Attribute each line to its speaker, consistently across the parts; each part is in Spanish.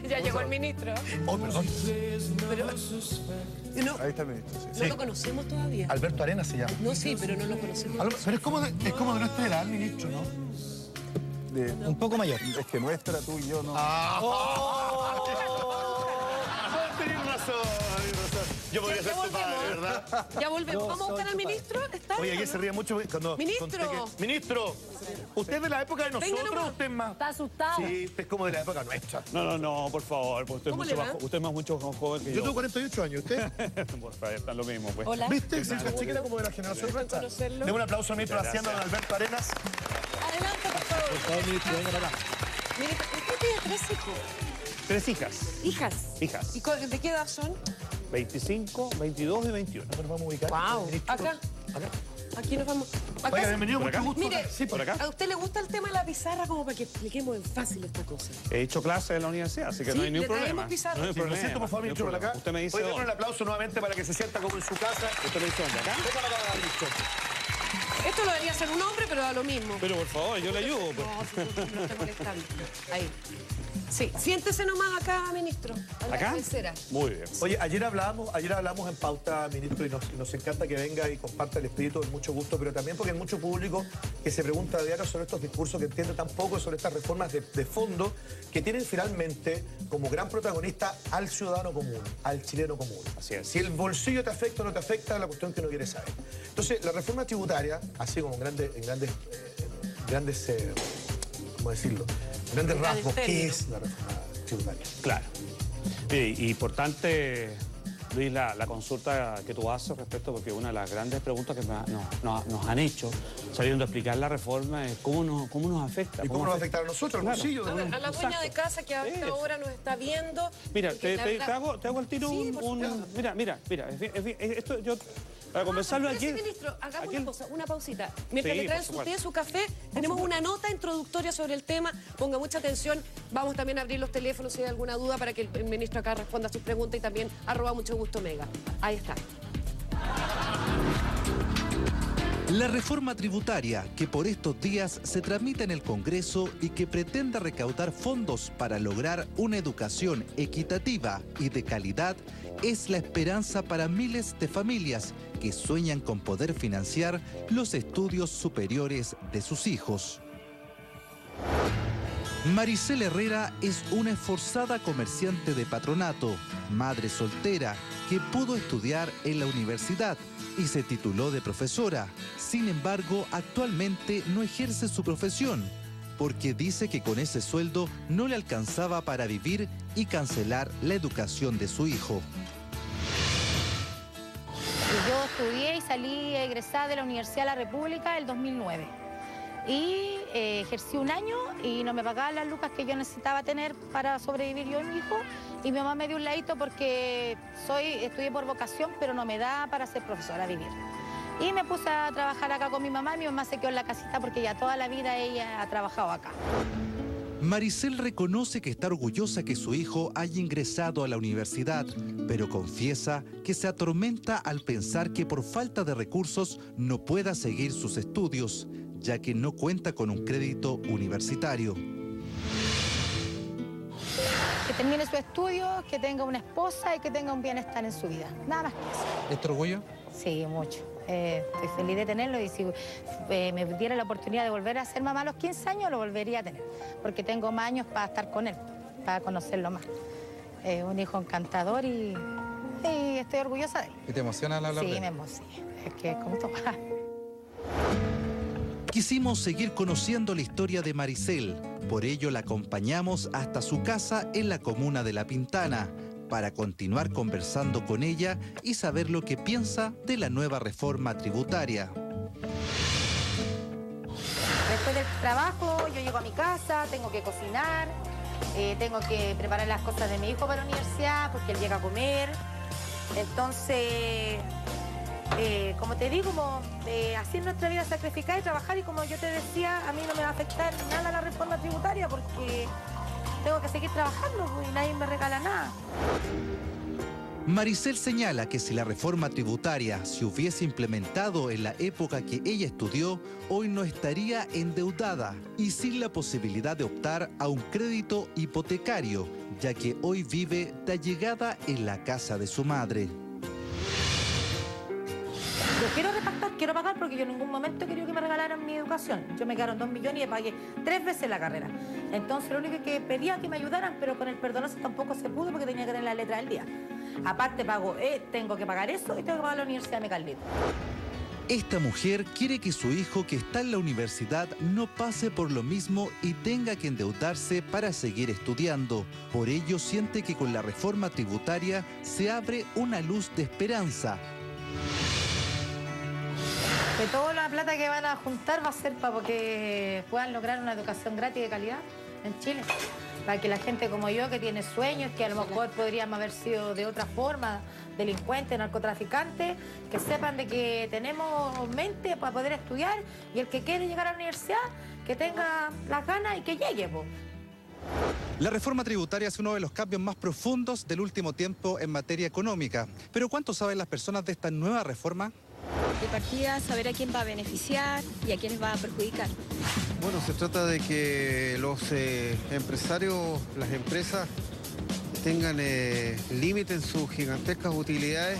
Speaker 1: Ya llegó el ministro.
Speaker 2: Oh, perdón.
Speaker 1: Pero, no,
Speaker 2: Ahí está el ministro.
Speaker 1: no lo conocemos todavía.
Speaker 2: Alberto Arenas se llama.
Speaker 1: No, sí, pero no lo conocemos.
Speaker 2: Pero es como de nuestra edad, el ministro, ¿no?
Speaker 3: Un poco mayor.
Speaker 2: Es que nuestra, tú y yo, ¿no? Tienes razón. Yo podría ser tu padre, ¿verdad?
Speaker 1: Ya volvemos. ¿Vamos a buscar al ministro? ¿Está
Speaker 2: Oye,
Speaker 1: ahí,
Speaker 2: aquí
Speaker 1: o
Speaker 2: se
Speaker 1: no?
Speaker 2: ríe mucho cuando...
Speaker 1: Ministro.
Speaker 2: conté que- Ministro, ¿usted es de la época de
Speaker 1: Venga
Speaker 2: nosotros
Speaker 1: nomás.
Speaker 2: o usted es más?
Speaker 1: Está asustado.
Speaker 2: Sí, usted es como de la época nuestra.
Speaker 3: No, por favor, pues usted es
Speaker 1: ¿Cómo
Speaker 3: mucho
Speaker 1: le
Speaker 3: más,
Speaker 1: va?
Speaker 3: usted es mucho más joven que
Speaker 2: Yo
Speaker 3: yo.
Speaker 2: tengo 48 años, ¿usted?
Speaker 3: Por favor, está lo mismo, pues.
Speaker 1: Hola.
Speaker 2: ¿Viste? Sí, esa chiquita como de la generación nuestra.
Speaker 1: conocerlo.
Speaker 2: Deme un aplauso al ministro de Hacienda, don Alberto Arenas.
Speaker 1: Adelante, por favor.
Speaker 3: Por favor, ministro, venga para acá.
Speaker 1: Ministro, usted tiene 3 hijos.
Speaker 3: 3 hijas.
Speaker 1: Hijas.
Speaker 3: Hijas.
Speaker 1: ¿Y de qué edad son?
Speaker 3: 25, 22 y 21.
Speaker 2: Nos vamos a ubicar.
Speaker 1: Wow.
Speaker 2: Ministro.
Speaker 1: Acá.
Speaker 2: Acá.
Speaker 1: Aquí nos vamos. Acá.
Speaker 2: Oiga, bienvenido,
Speaker 3: ¿Por
Speaker 2: mucho
Speaker 3: acá?
Speaker 2: gusto.
Speaker 1: Mire,
Speaker 2: Sí,
Speaker 3: por acá.
Speaker 1: ¿a usted le gusta el tema de la pizarra como para que expliquemos en fácil esta cosa?
Speaker 3: He hecho clases en la universidad, así que
Speaker 1: Sí,
Speaker 3: no hay ningún
Speaker 1: le traemos
Speaker 3: problema.
Speaker 1: pizarra.
Speaker 3: No hay
Speaker 2: Sí, me
Speaker 3: problema.
Speaker 2: siento, por favor,
Speaker 3: no hay
Speaker 2: ministro, por acá.
Speaker 3: problema. Usted me dice
Speaker 2: Oye, denle un
Speaker 3: dónde.
Speaker 2: aplauso nuevamente para que se sienta como en su casa.
Speaker 3: ¿Usted me dice dónde? ¿Acá?
Speaker 2: Venga para acá, ministro.
Speaker 1: Esto lo debería hacer un hombre, pero da lo mismo.
Speaker 3: Pero por favor, yo le ayudo. Pues.
Speaker 1: No, si no esté molestando. Ahí. Sí, siéntese nomás acá, ministro. A la
Speaker 3: ¿Acá?
Speaker 1: cabecera.
Speaker 3: Muy bien.
Speaker 2: Oye, ayer hablamos en pauta, ministro, y nos encanta que venga y comparta el espíritu con mucho gusto, pero también porque hay mucho público que se pregunta a diario sobre estos discursos, que entiende tan poco sobre estas reformas de fondo, que tienen finalmente como gran protagonista al ciudadano común, al chileno común.
Speaker 3: Así es.
Speaker 2: Si el bolsillo te afecta o no te afecta, es la cuestión que no quieres saber. Entonces, la reforma tributaria, así como en grandes ¿cómo decirlo? Grandes rasgos, ¿qué es la reforma tributaria?
Speaker 3: Claro. Mire, importante, Luis, la consulta que tú haces respecto, porque una de las grandes preguntas que nos han hecho, sabiendo explicar la reforma, es cómo nos afecta.
Speaker 2: ¿Y cómo nos va a afectar a nosotros, al
Speaker 3: Claro.
Speaker 2: bolsillo?
Speaker 1: A ver, a la dueña
Speaker 3: Exacto.
Speaker 1: de casa que a esta
Speaker 3: Eso.
Speaker 1: hora nos está viendo.
Speaker 3: Mira,
Speaker 1: y que
Speaker 3: te
Speaker 1: la-
Speaker 3: hago al tiro
Speaker 1: Sí, por supuesto.
Speaker 3: Mira, en fin, esto yo, para conversarlo aquí...
Speaker 1: Espérese, ministro, hagamos
Speaker 3: aquí-
Speaker 1: una cosa, una pausita. Mientras
Speaker 3: Sí,
Speaker 1: le traen
Speaker 3: por
Speaker 1: su
Speaker 3: supuesto.
Speaker 1: té, su café, tenemos una nota introductoria sobre el tema. Ponga mucha atención. Vamos también a abrir los teléfonos si hay alguna duda para que el ministro acá responda a sus preguntas y también @muchogusto_mega. Ahí está.
Speaker 4: La reforma tributaria que por estos días se tramita en el Congreso y que pretende recaudar fondos para lograr una educación equitativa y de calidad es la esperanza para miles de familias que sueñan con poder financiar los estudios superiores de sus hijos. Maricel Herrera es una esforzada comerciante de patronato, madre soltera, que pudo estudiar en la universidad y se tituló de profesora. Sin embargo, actualmente no ejerce su profesión, porque dice que con ese sueldo no le alcanzaba para vivir y cancelar la educación de su hijo.
Speaker 5: Yo estudié y salí egresada de la Universidad de la República el 2009. Y ejercí un año y no me pagaban las lucas que yo necesitaba tener para sobrevivir yo y mi hijo. Y mi mamá me dio un ladito porque estudié por vocación, pero no me da para ser profesora, vivir. Y me puse a trabajar acá con mi mamá y mi mamá se quedó en la casita porque ya toda la vida ella ha trabajado acá.
Speaker 4: Maricel reconoce que está orgullosa que su hijo haya ingresado a la universidad, pero confiesa que se atormenta al pensar que por falta de recursos no pueda seguir sus estudios, ya que no cuenta con un crédito universitario.
Speaker 5: Que termine su estudio, que tenga una esposa y que tenga un bienestar en su vida. Nada más que eso.
Speaker 6: ¿Es tu orgullo?
Speaker 5: Sí, mucho. Estoy feliz de tenerlo y si me diera la oportunidad de volver a ser mamá a los 15 años, lo volvería a tener, porque tengo más años para estar con él, para conocerlo más. Un hijo encantador y estoy orgullosa de él.
Speaker 6: ¿Y te emociona al hablar de
Speaker 5: Sí,
Speaker 6: él?
Speaker 5: me emociona. Es que es como tu papá.
Speaker 4: Quisimos seguir conociendo la historia de Maricel, por ello la acompañamos hasta su casa en la comuna de La Pintana, para continuar conversando con ella y saber lo que piensa de la nueva reforma tributaria.
Speaker 5: Después del trabajo, yo llego a mi casa, tengo que cocinar, tengo que preparar las cosas de mi hijo para la universidad, porque él llega a comer. Entonces, como te digo, así es nuestra vida, sacrificar y trabajar. Y como yo te decía, a mí no me va a afectar nada la reforma tributaria, porque tengo que seguir trabajando y nadie me regala nada.
Speaker 4: Maricel señala que si la reforma tributaria se hubiese implementado en la época que ella estudió, hoy no estaría endeudada y sin la posibilidad de optar a un crédito hipotecario, ya que hoy vive de allegada en la casa de su madre.
Speaker 5: Yo quiero repactar, quiero pagar porque yo en ningún momento he querido que me regalaran mi educación. Yo me quedaron 2 millones y pagué 3 veces la carrera. Entonces lo único que pedía es que me ayudaran, pero con el perdonazo tampoco se pudo porque tenía que tener la letra del día. Aparte tengo que pagar eso y tengo que pagar la Universidad de Carlito.
Speaker 4: Esta mujer quiere que su hijo que está en la universidad no pase por lo mismo y tenga que endeudarse para seguir estudiando. Por ello siente que con la reforma tributaria se abre una luz de esperanza.
Speaker 5: Que toda la plata que van a juntar va a ser para que puedan lograr una educación gratis de calidad en Chile. Para que la gente como yo, que tiene sueños, que a lo mejor podríamos haber sido de otra forma, delincuentes, narcotraficantes, que sepan de que tenemos mente para poder estudiar y el que quiere llegar a la universidad, que tenga las ganas y que llegue, po.
Speaker 4: La reforma tributaria es uno de los cambios más profundos del último tiempo en materia económica. Pero ¿cuánto saben las personas de esta nueva reforma?
Speaker 6: De partida, saber a quién va a beneficiar y a quién les va a perjudicar.
Speaker 7: Bueno, se trata de que los empresarios, las empresas, tengan límite en sus gigantescas utilidades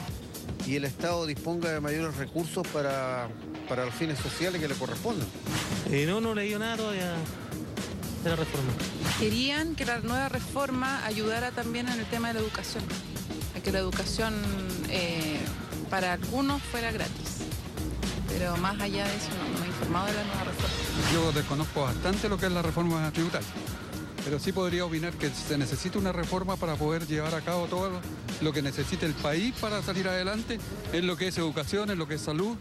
Speaker 7: y el Estado disponga de mayores recursos para los fines sociales que le correspondan.
Speaker 8: No he leído nada todavía de la reforma.
Speaker 9: Querían que la nueva reforma ayudara también en el tema de la educación, a que la educación para algunos fuera gratis. Pero más allá de eso no me he informado de la nueva reforma.
Speaker 10: Yo desconozco bastante lo que es la reforma tributaria, pero sí podría opinar que se necesita una reforma para poder llevar a cabo todo lo que necesita el país para salir adelante, en lo que es educación, en lo que es salud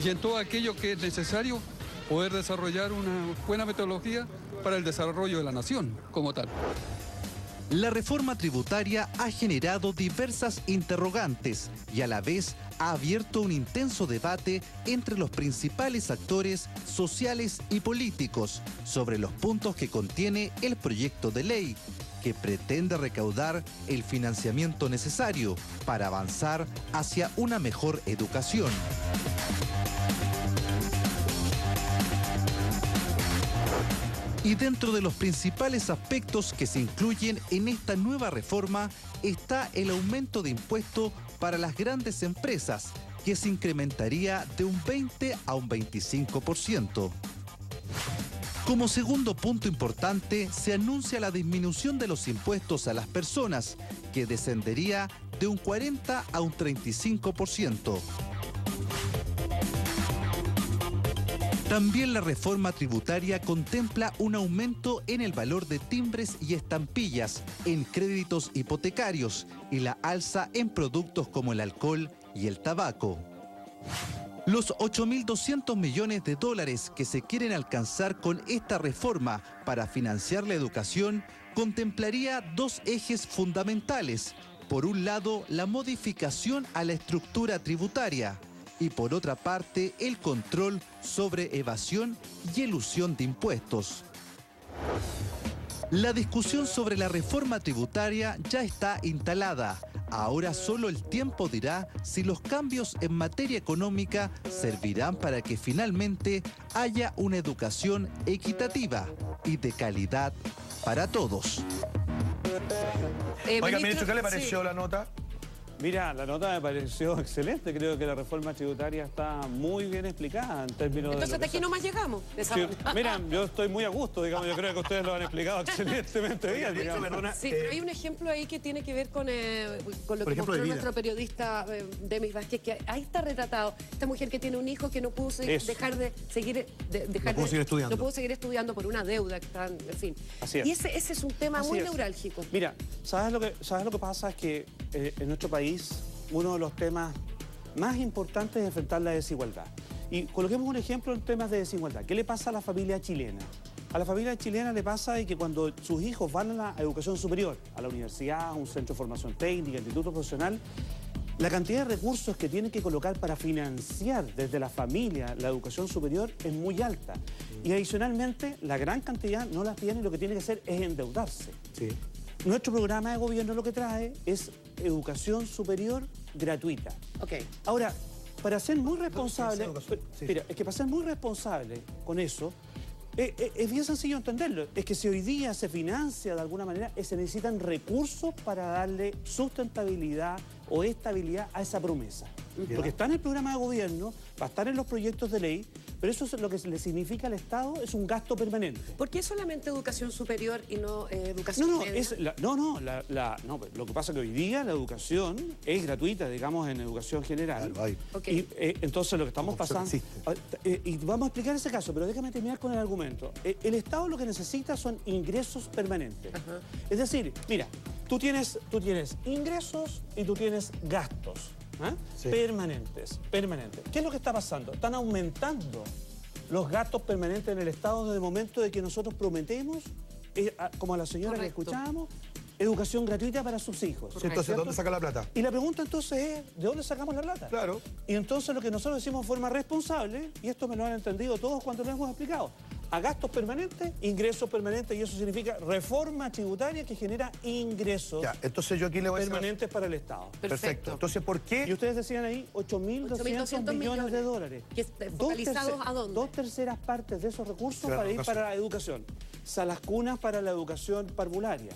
Speaker 10: y en todo aquello que es necesario poder desarrollar una buena metodología para el desarrollo de la nación como tal.
Speaker 4: La reforma tributaria ha generado diversas interrogantes y a la vez ha abierto un intenso debate entre los principales actores sociales y políticos sobre los puntos que contiene el proyecto de ley, que pretende recaudar el financiamiento necesario para avanzar hacia una mejor educación. Y dentro de los principales aspectos que se incluyen en esta nueva reforma está el aumento de impuestos para las grandes empresas, que se incrementaría de un 20 a un 25%. Como segundo punto importante, se anuncia la disminución de los impuestos a las personas, que descendería de un 40 a un 35%. También la reforma tributaria contempla un aumento en el valor de timbres y estampillas en créditos hipotecarios y la alza en productos como el alcohol y el tabaco. Los 8.200 millones de dólares que se quieren alcanzar con esta reforma para financiar la educación contemplaría dos ejes fundamentales. Por un lado, la modificación a la estructura tributaria, y por otra parte el control sobre evasión y elusión de impuestos. La discusión sobre la reforma tributaria ya está instalada. Ahora solo el tiempo dirá si los cambios en materia económica servirán para que finalmente haya una educación equitativa y de calidad para todos.
Speaker 2: Oiga, ministro, ¿qué le pareció la nota?
Speaker 3: Mira, la nota me pareció excelente. Creo que la reforma tributaria está muy bien explicada en términos
Speaker 1: Entonces,
Speaker 3: de...
Speaker 1: hasta aquí nomás llegamos.
Speaker 3: Sí, mira, yo estoy muy a gusto, digamos. Yo creo que ustedes lo han explicado excelentemente bien, digamos.
Speaker 1: Sí, pero hay un ejemplo ahí que tiene que ver con lo que mostró nuestro periodista Demis Vázquez, que ahí está retratado. Esta mujer que tiene un hijo que no pudo dejar de seguir...
Speaker 2: No pudo seguir estudiando.
Speaker 1: No pudo seguir estudiando por una deuda que está, en fin.
Speaker 3: Así es.
Speaker 1: Y ese es un tema muy neurálgico.
Speaker 3: Mira, ¿sabes lo que pasa? Es que en nuestro país uno de los temas más importantes es enfrentar la desigualdad. Y coloquemos un ejemplo en temas de desigualdad. ¿Qué le pasa a la familia chilena? A la familia chilena le pasa de que cuando sus hijos van a la educación superior, a la universidad, a un centro de formación técnica, instituto profesional, la cantidad de recursos que tienen que colocar para financiar desde la familia la educación superior es muy alta. Y adicionalmente, la gran cantidad no la tienen y lo que tiene que hacer es endeudarse.
Speaker 2: Sí.
Speaker 3: Nuestro programa de gobierno lo que trae es educación superior gratuita.
Speaker 1: Ok.
Speaker 3: Ahora, para ser muy responsable,
Speaker 2: Sí.
Speaker 3: mira, es que para ser muy responsable con eso, es bien sencillo entenderlo. Es que si hoy día se financia de alguna manera, se necesitan recursos para darle sustentabilidad o estabilidad a esa promesa. Porque está en el programa de gobierno, va a estar en los proyectos de ley, pero eso es lo que le significa al Estado, es un gasto permanente.
Speaker 1: ¿Por qué solamente educación superior y no educación
Speaker 3: No,
Speaker 1: media?
Speaker 3: lo que pasa es que hoy día la educación es gratuita, digamos, en educación general.
Speaker 2: Claro, ahí.
Speaker 1: Okay.
Speaker 3: Y entonces lo que estamos
Speaker 2: Como opción
Speaker 3: pasando... y vamos a explicar ese caso, pero déjame terminar con el argumento. El Estado lo que necesita son ingresos permanentes.
Speaker 1: Ajá.
Speaker 3: Es decir, mira, tú tienes ingresos y tú tienes gastos.
Speaker 2: Sí.
Speaker 3: Permanentes. ¿Qué es lo que está pasando? Están aumentando los gastos permanentes en el Estado desde el momento de que nosotros prometemos, como a la señora
Speaker 1: Correcto.
Speaker 3: que escuchábamos, educación gratuita para sus hijos.
Speaker 2: Sí, entonces, ¿de dónde saca la plata?
Speaker 3: Y la pregunta entonces es, ¿de dónde sacamos la plata?
Speaker 2: Claro.
Speaker 3: Y entonces lo que nosotros decimos de forma responsable, y esto me lo han entendido todos cuando lo hemos explicado, a gastos permanentes, ingresos permanentes, y eso significa reforma tributaria que genera ingresos
Speaker 2: Ya, entonces yo aquí le voy a decir...
Speaker 3: permanentes para el Estado.
Speaker 2: Perfecto. Entonces, ¿por qué?
Speaker 3: Y ustedes decían ahí 8.200 millones de dólares.
Speaker 1: ¿Focalizados a dónde?
Speaker 3: 2/3 partes de esos recursos
Speaker 2: Para
Speaker 3: para ir
Speaker 2: educación.
Speaker 3: para la educación. Salas cunas para la educación parvularia.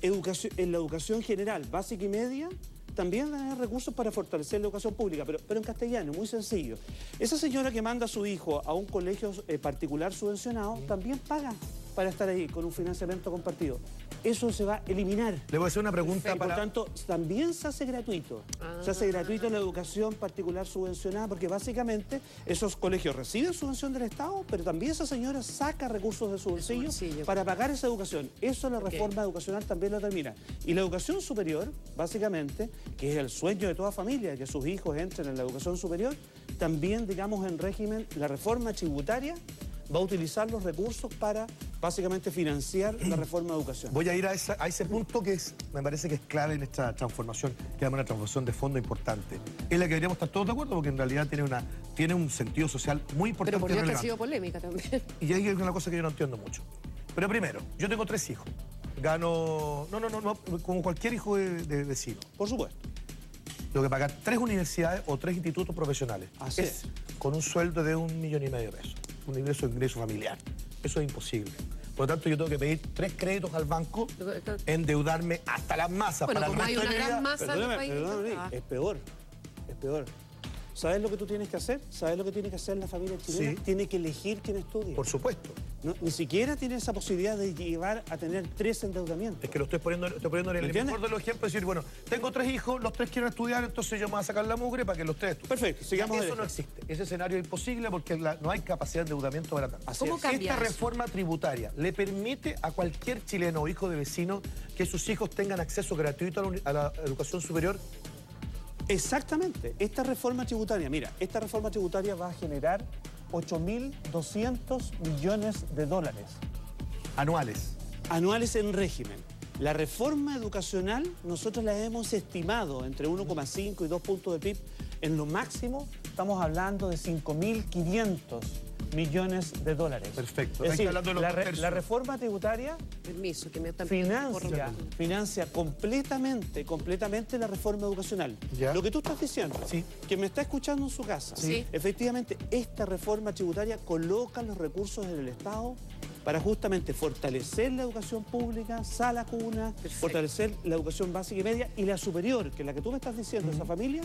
Speaker 3: En la educación general, básica y media, también van a haber recursos para fortalecer la educación pública, pero en castellano, muy sencillo. Esa señora que manda a su hijo a un colegio particular subvencionado también paga para estar ahí con un financiamiento compartido. Eso se va a eliminar.
Speaker 2: Le voy a hacer una pregunta
Speaker 3: Y por
Speaker 2: para...
Speaker 3: tanto, también se hace gratuito. Se hace gratuito la educación particular subvencionada, porque básicamente esos colegios reciben subvención del Estado, pero también esa señora saca recursos de su bolsillo para pagar esa educación. Eso la reforma educacional también lo termina. Y la educación superior, básicamente, que es el sueño de toda familia, que sus hijos entren en la educación superior, también, digamos, en régimen, la reforma tributaria va a utilizar los recursos para básicamente financiar la reforma de educación.
Speaker 2: Voy a ir a ese punto que me parece que es clave en esta transformación, que es una transformación de fondo importante. Es la que deberíamos estar todos de acuerdo porque en realidad tiene un sentido social muy importante.
Speaker 1: Pero por
Speaker 2: y
Speaker 1: Dios que ha
Speaker 2: relevante.
Speaker 1: sido polémica también.
Speaker 2: Y hay una cosa que yo no entiendo mucho. Pero primero, yo tengo 3 hijos. Gano... No, como cualquier hijo de vecino.
Speaker 3: Por supuesto.
Speaker 2: Tengo que pagar 3 universidades o 3 institutos profesionales.
Speaker 3: Así es.
Speaker 2: Con un sueldo de 1,5 millones de pesos. Un ingreso familiar. Eso es imposible. Por lo tanto, yo tengo que pedir 3 créditos al banco, endeudarme hasta las masas
Speaker 1: Bueno,
Speaker 2: para el
Speaker 1: como hay
Speaker 2: resto
Speaker 1: una
Speaker 2: de mi
Speaker 1: gran
Speaker 2: vida.
Speaker 1: masa en el país.
Speaker 3: Es peor. ¿Sabes lo que tú tienes que hacer? ¿Sabes lo que tiene que hacer la familia chilena?
Speaker 2: Sí.
Speaker 3: Tiene que elegir quién estudia.
Speaker 2: Por supuesto.
Speaker 3: Ni siquiera tiene esa posibilidad de llevar a tener 3 endeudamientos.
Speaker 2: Es que lo estoy poniendo en el
Speaker 3: entiendes?
Speaker 2: mejor de los ejemplos. Decir, bueno, tengo 3 hijos, los 3 quieren estudiar, entonces yo me voy a sacar la mugre para que los 3 estudien.
Speaker 3: Perfecto, sigamos.
Speaker 2: Eso no existe. Ese escenario es imposible porque no hay capacidad de endeudamiento para tanto.
Speaker 1: ¿Cómo cambia
Speaker 2: Esta
Speaker 1: eso?
Speaker 2: reforma tributaria le permite a cualquier chileno o hijo de vecino que sus hijos tengan acceso gratuito a la educación superior.
Speaker 3: Exactamente. Esta reforma tributaria va a generar 8.200 millones de dólares. Anuales en régimen. La reforma educacional nosotros la hemos estimado entre 1,5 y 2 puntos de PIB. En lo máximo estamos hablando de 5.500 millones de dólares.
Speaker 2: Perfecto.
Speaker 3: Es
Speaker 2: Ahí
Speaker 3: decir,
Speaker 2: está hablando de los 2 tercios.
Speaker 3: la reforma tributaria
Speaker 1: Permiso, que me están
Speaker 3: financia completamente la reforma educacional.
Speaker 2: Ya.
Speaker 3: Lo que tú estás diciendo,
Speaker 2: Sí.
Speaker 3: que me está escuchando en su casa,
Speaker 1: Sí.
Speaker 3: efectivamente esta reforma tributaria coloca los recursos en el Estado para justamente fortalecer la educación pública, sala cuna, fortalecer la educación básica y media y la superior, que es la que tú me estás diciendo, esa familia,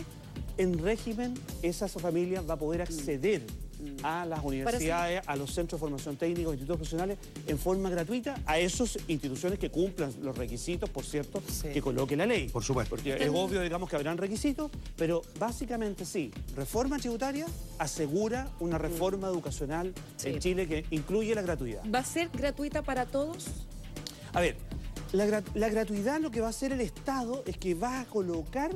Speaker 3: en régimen, esa familia va a poder acceder a las universidades, a los centros de formación técnica, institutos profesionales, en forma gratuita, a esas instituciones que cumplan los requisitos, por cierto, que coloque la ley.
Speaker 2: Por supuesto.
Speaker 3: Porque es obvio, digamos, que habrán requisitos, pero básicamente sí, reforma tributaria asegura una reforma educacional en Chile que incluye la gratuidad.
Speaker 1: ¿Va a ser gratuita para todos?
Speaker 3: A ver, la gratuidad lo que va a hacer el Estado es que va a colocar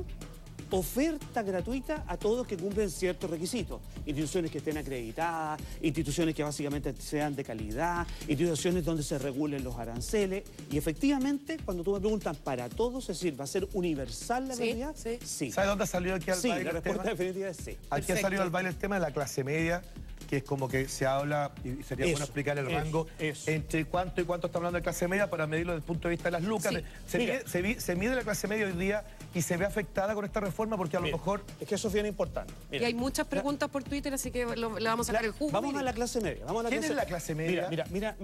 Speaker 3: oferta gratuita a todos que cumplen ciertos requisitos. Instituciones que estén acreditadas, instituciones que básicamente sean de calidad, instituciones donde se regulen los aranceles. Y efectivamente, cuando tú me preguntas para todos, es decir, ¿va a ser universal la gratuidad? Sí.
Speaker 2: ¿Sabe dónde salió aquí al baile
Speaker 3: la
Speaker 2: el
Speaker 3: respuesta
Speaker 2: tema?
Speaker 3: definitiva es sí.
Speaker 2: Aquí ha salido al baile el tema de la clase media, que es como que se habla, y sería bueno explicar el rango, entre cuánto y cuánto está hablando de clase media para medirlo desde el punto de vista de las lucas.
Speaker 3: Sí.
Speaker 2: Se mide la clase media hoy día y se ve afectada con esta reforma porque a lo mejor...
Speaker 3: Es que eso es bien importante.
Speaker 1: Y hay muchas preguntas por Twitter, así que le vamos a sacar el jugo.
Speaker 3: Vamos a la clase media.
Speaker 2: ¿Quién es la clase media?
Speaker 3: Mira,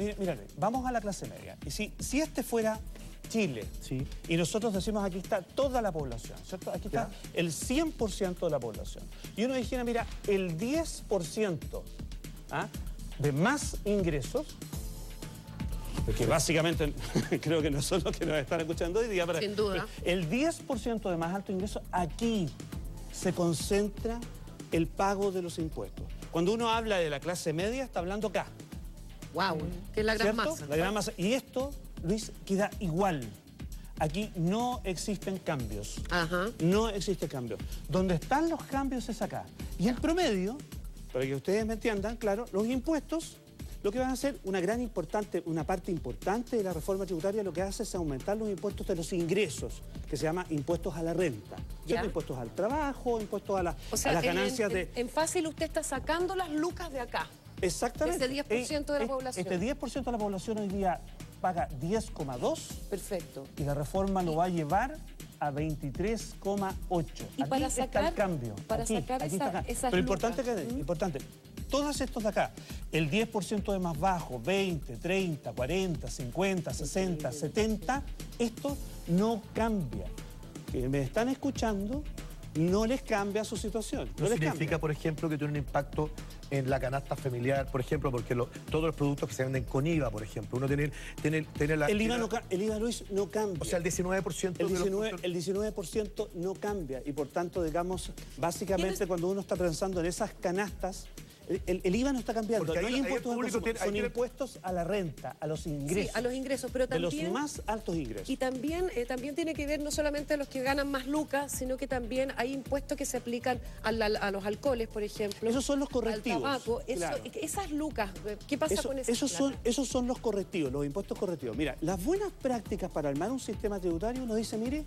Speaker 3: vamos a la clase media. Y si este fuera Chile, y nosotros decimos aquí está toda la población, ¿cierto? Aquí está el 100% de la población. Y uno dijera, mira, el 10% de más ingresos, que básicamente creo que no son los que nos están escuchando hoy día, pero
Speaker 1: sin duda.
Speaker 3: El 10% de más alto ingreso, aquí se concentra el pago de los impuestos. Cuando uno habla de la clase media, está hablando acá.
Speaker 1: Wow, que es la gran masa.
Speaker 3: La gran masa. Y esto, Luis, queda igual. Aquí no existen cambios. No existe cambio. Donde están los cambios es acá. Y el promedio, para que ustedes me entiendan, claro, los impuestos, lo que van a hacer una parte importante de la reforma tributaria, lo que hace es aumentar los impuestos de los ingresos, que se llama impuestos a la renta. Impuestos al trabajo, impuestos a las ganancias de...
Speaker 1: En fácil usted está sacando las lucas de acá.
Speaker 3: Exactamente.
Speaker 1: Ese 10% de la población.
Speaker 3: Este 10% de la población hoy día paga 10,2.
Speaker 1: Perfecto.
Speaker 3: Y la reforma lo va a llevar a 23,8.
Speaker 1: Y para sacar
Speaker 3: el cambio.
Speaker 1: Para sacar esas
Speaker 3: Pero importante todos estos de acá, el 10% de más bajo, 20, 30, 40, 50, 60, 70, esto no cambia. Que me están escuchando, no les cambia su situación.
Speaker 2: No significa, por ejemplo, que tiene un impacto en la canasta familiar, por ejemplo, porque todos los productos que se venden con IVA, por ejemplo, uno tiene la...
Speaker 3: El IVA, Luis, no cambia.
Speaker 2: O sea, el 19%...
Speaker 3: El 19% no cambia y por tanto, digamos, básicamente cuando uno está pensando en esas canastas, el IVA no está cambiando.
Speaker 2: Porque
Speaker 3: no hay impuestos
Speaker 2: al consumo,
Speaker 3: son impuestos a la renta, a los ingresos.
Speaker 1: Sí, a los ingresos, pero también...
Speaker 3: De los más altos ingresos.
Speaker 1: Y también tiene que ver no solamente a los que ganan más lucas, sino que también hay impuestos que se aplican a los alcoholes, por ejemplo.
Speaker 3: Esos son los correctivos.
Speaker 1: Al tabaco. Esas lucas, ¿qué pasa con esas?
Speaker 3: Esos son los correctivos, los impuestos correctivos. Mira, las buenas prácticas para armar un sistema tributario nos dice, mire,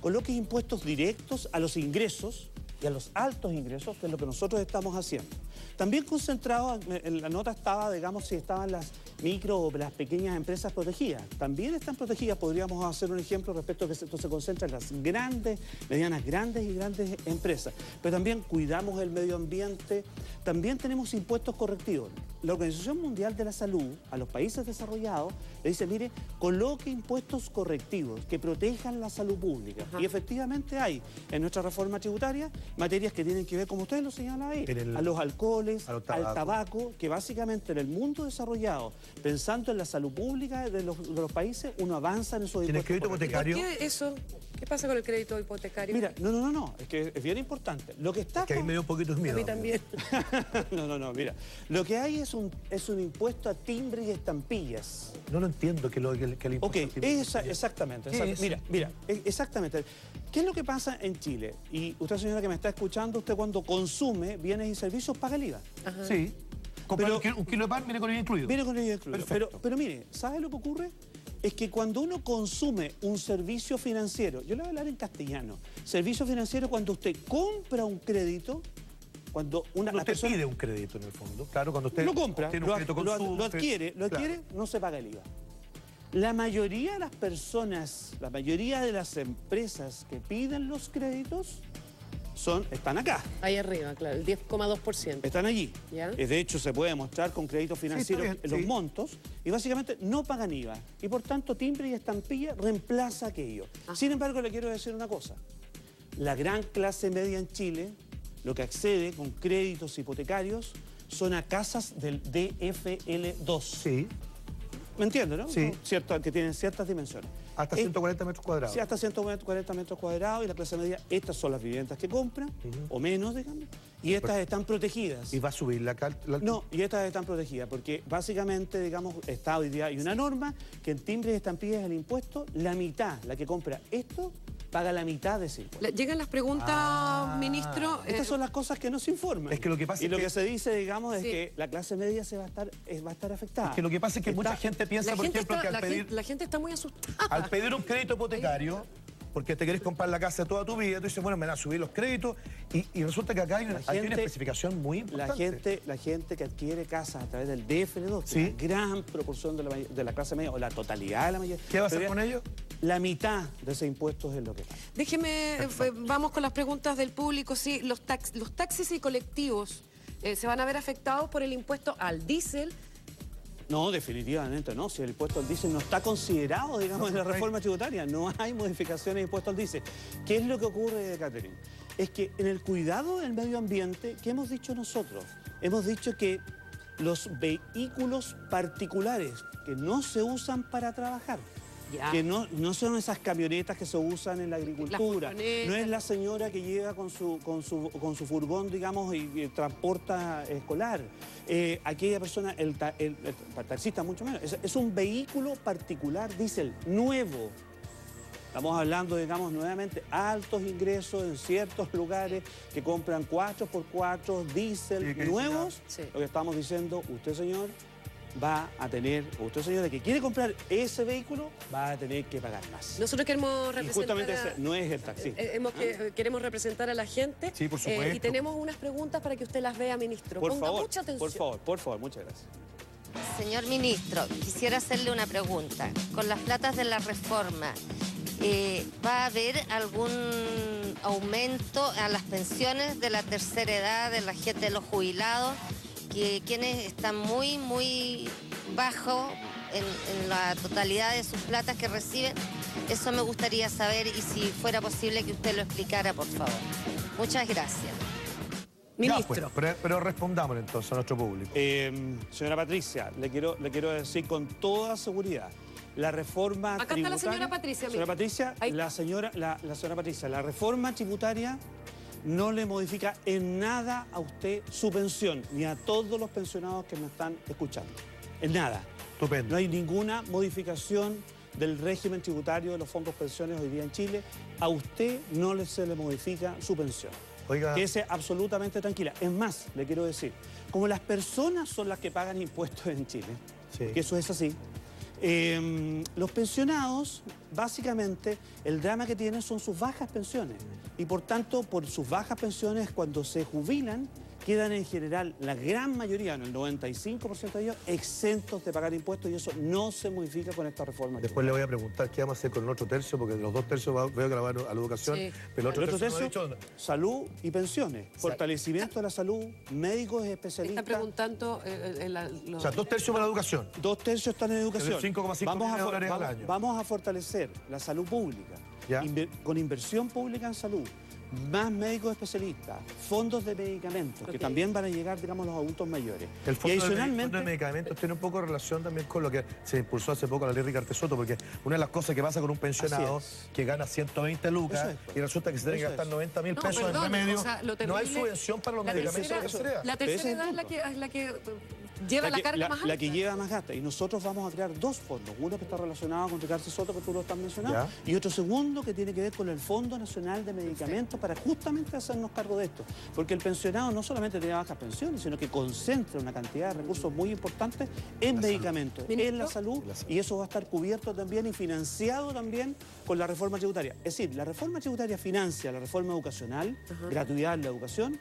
Speaker 3: coloque impuestos directos a los ingresos y a los altos ingresos, que es lo que nosotros estamos haciendo. También concentrado, en la nota estaba, digamos, si estaban las micro o las pequeñas empresas protegidas. También están protegidas, podríamos hacer un ejemplo respecto a que esto se concentra en las grandes, medianas, grandes y grandes empresas. Pero también cuidamos el medio ambiente, también tenemos impuestos correctivos. La Organización Mundial de la Salud, a los países desarrollados, le dice, mire, coloque impuestos correctivos que protejan la salud pública. Y efectivamente hay en nuestra reforma tributaria materias que tienen que ver, como ustedes lo señalan ahí, a los alcoholes, al tabaco, que básicamente en el mundo desarrollado, pensando en la salud pública de los países, uno avanza en esos impuestos.
Speaker 2: ¿En el crédito hipotecario?
Speaker 1: ¿Por qué eso? ¿Qué pasa con el crédito hipotecario?
Speaker 3: Mira, no, es que es bien importante. Lo que está...
Speaker 2: Es que ahí me dio un poquito de miedo.
Speaker 1: A mí también.
Speaker 3: No, mira. Lo que hay es un impuesto a timbre y estampillas.
Speaker 2: No lo entiendo que el impuesto a timbre.
Speaker 3: Exactamente. Mira, exactamente. ¿Qué es lo que pasa en Chile? Y usted, señora que me está escuchando, usted cuando consume bienes y servicios paga el IVA.
Speaker 2: Sí. Pero un kilo de pan viene con el IVA incluido.
Speaker 3: Viene con el IVA incluido. Pero mire, ¿sabe lo que ocurre? Es que cuando uno consume un servicio financiero, yo le voy a hablar en castellano, servicio financiero cuando usted compra un crédito, cuando
Speaker 2: usted pide un crédito en el fondo, claro, cuando usted
Speaker 3: lo compra,
Speaker 2: tiene un crédito
Speaker 3: lo adquiere, no se paga el IVA. La mayoría de las personas, la mayoría de las empresas que piden los créditos están acá.
Speaker 1: Ahí arriba, claro, el 10,2%.
Speaker 3: Están allí.
Speaker 1: ¿Ya?
Speaker 3: De hecho, se puede mostrar con créditos financieros los montos y básicamente no pagan IVA. Y por tanto, timbre y estampilla reemplaza aquello. Sin embargo, le quiero decir una cosa. La gran clase media en Chile, lo que accede con créditos hipotecarios, son a casas del DFL2.
Speaker 2: Sí.
Speaker 3: ¿Me entiende, no?
Speaker 2: Sí.
Speaker 3: Cierto, que tienen ciertas dimensiones.
Speaker 2: Hasta 140 metros cuadrados.
Speaker 3: Sí, hasta 140 metros cuadrados y la clase media, estas son las viviendas que compran, o menos, digamos, y estas están protegidas.
Speaker 2: ¿Y va a subir la
Speaker 3: No, y estas están protegidas, porque básicamente, digamos, está hoy día hay una norma que en timbres y estampillas del impuesto, la mitad, la que compra esto, paga la mitad de ese impuesto.
Speaker 1: Llegan las preguntas, ministro.
Speaker 3: Estas son las cosas que nos informan.
Speaker 2: Es que lo que pasa
Speaker 3: y lo que se dice, digamos, es que la clase media va a estar afectada.
Speaker 2: Es que lo que pasa es que mucha gente piensa, por ejemplo, que
Speaker 1: la gente está muy asustada.
Speaker 2: al pedir un crédito hipotecario, porque te querés comprar la casa toda tu vida, tú dices, bueno, me van a subir los créditos, y resulta que acá hay una especificación muy importante.
Speaker 3: La gente que adquiere casas a través del DFL2,
Speaker 2: ¿sí?
Speaker 3: Una gran proporción de la clase media, o la totalidad de la mayoría.
Speaker 2: ¿Qué va a hacer con ellos?
Speaker 3: La mitad de ese impuesto es lo que paga.
Speaker 1: Déjeme, vamos con las preguntas del público. Sí, los taxis y colectivos se van a ver afectados por el impuesto al diésel.
Speaker 3: No, definitivamente no. Si el impuesto al diésel no está considerado, digamos, en la reforma tributaria, no hay modificaciones de impuesto al diésel. ¿Qué es lo que ocurre, Catherine? Es que en el cuidado del medio ambiente, ¿qué hemos dicho nosotros? Hemos dicho que los vehículos particulares que no se usan para trabajar, que no son esas camionetas que se usan en la agricultura, no es la señora que llega con su furgón, digamos, y transporta escolar, aquella persona, el taxista mucho menos, es un vehículo particular diésel nuevo. Estamos hablando, digamos, nuevamente, altos ingresos en ciertos lugares que compran 4x4 diésel nuevos. Sí. Lo que estamos diciendo, usted, señor, va a tener, usted, señora, que quiere comprar ese vehículo, va a tener que pagar más.
Speaker 1: Nosotros queremos representar...
Speaker 3: Y justamente ese no es el taxi.
Speaker 1: Queremos representar a la gente.
Speaker 2: Sí, por supuesto.
Speaker 1: Y tenemos unas preguntas para que usted las vea, ministro. Ponga mucha atención.
Speaker 3: Por favor, muchas gracias.
Speaker 11: Señor ministro, quisiera hacerle una pregunta. Con las platas de la reforma, ¿va a haber algún aumento a las pensiones de la tercera edad, de la gente de los jubilados, que quienes están muy bajo en la totalidad de sus platas que reciben? Eso me gustaría saber, y si fuera posible que usted lo explicara, por favor. Muchas gracias.
Speaker 1: Ministro.
Speaker 2: Pues, pero respondámosle entonces a nuestro público.
Speaker 3: Señora Patricia, le quiero decir con toda seguridad, la reforma
Speaker 1: Acá
Speaker 3: tributaria...
Speaker 1: está la señora Patricia.
Speaker 3: Señora Patricia, la señora Patricia, la reforma tributaria no le modifica en nada a usted su pensión, ni a todos los pensionados que me están escuchando. En nada.
Speaker 2: Estupendo.
Speaker 3: No hay ninguna modificación del régimen tributario de los fondos pensiones hoy día en Chile. A usted no se le modifica su pensión.
Speaker 2: Oiga.
Speaker 3: Quédese absolutamente tranquila. Es más, le quiero decir, como las personas son las que pagan impuestos en Chile, que eso es así, los pensionados, básicamente, el drama que tienen son sus bajas pensiones. Y por tanto, por sus bajas pensiones, cuando se jubilan, quedan en general, la gran mayoría, en el 95% de ellos, exentos de pagar impuestos, y eso no se modifica con esta reforma.
Speaker 2: Después le voy a preguntar qué vamos a hacer con el otro tercio, porque los 2 tercios veo que la van a la educación, pero el otro tercio,
Speaker 3: salud y pensiones, fortalecimiento de la salud, médicos especialistas.
Speaker 1: Está preguntando...
Speaker 2: O sea, 2 tercios para la educación.
Speaker 3: 2 tercios están en educación.
Speaker 2: 5,5 millones de dólares al año.
Speaker 3: Vamos a fortalecer la salud pública, con inversión pública en salud, más médicos especialistas, fondos de medicamentos, que también van a llegar, digamos, a los adultos mayores.
Speaker 2: El fondo de medicamentos tiene un poco de relación también con lo que se impulsó hace poco la ley Ricardo Soto, porque una de las cosas que pasa con un pensionado que gana 120 lucas y resulta que se tiene que gastar 90.000 pesos en remedio, no hay subvención para los medicamentos de la tercera edad.
Speaker 1: La tercera edad es la que lleva la carga más alta.
Speaker 3: La que lleva más gasta. Y nosotros vamos a crear 2 fondos. Uno que está relacionado con Ricardo Soto, que tú lo estás mencionando, y otro segundo que tiene que ver con el Fondo Nacional de Medicamentos, para justamente hacernos cargo de esto. Porque el pensionado no solamente tiene bajas pensiones, sino que concentra una cantidad de recursos muy importantes en medicamentos, en la salud, y eso va a estar cubierto también y financiado también con la reforma tributaria. Es decir, la reforma tributaria financia la reforma educacional, gratuidad en la educación,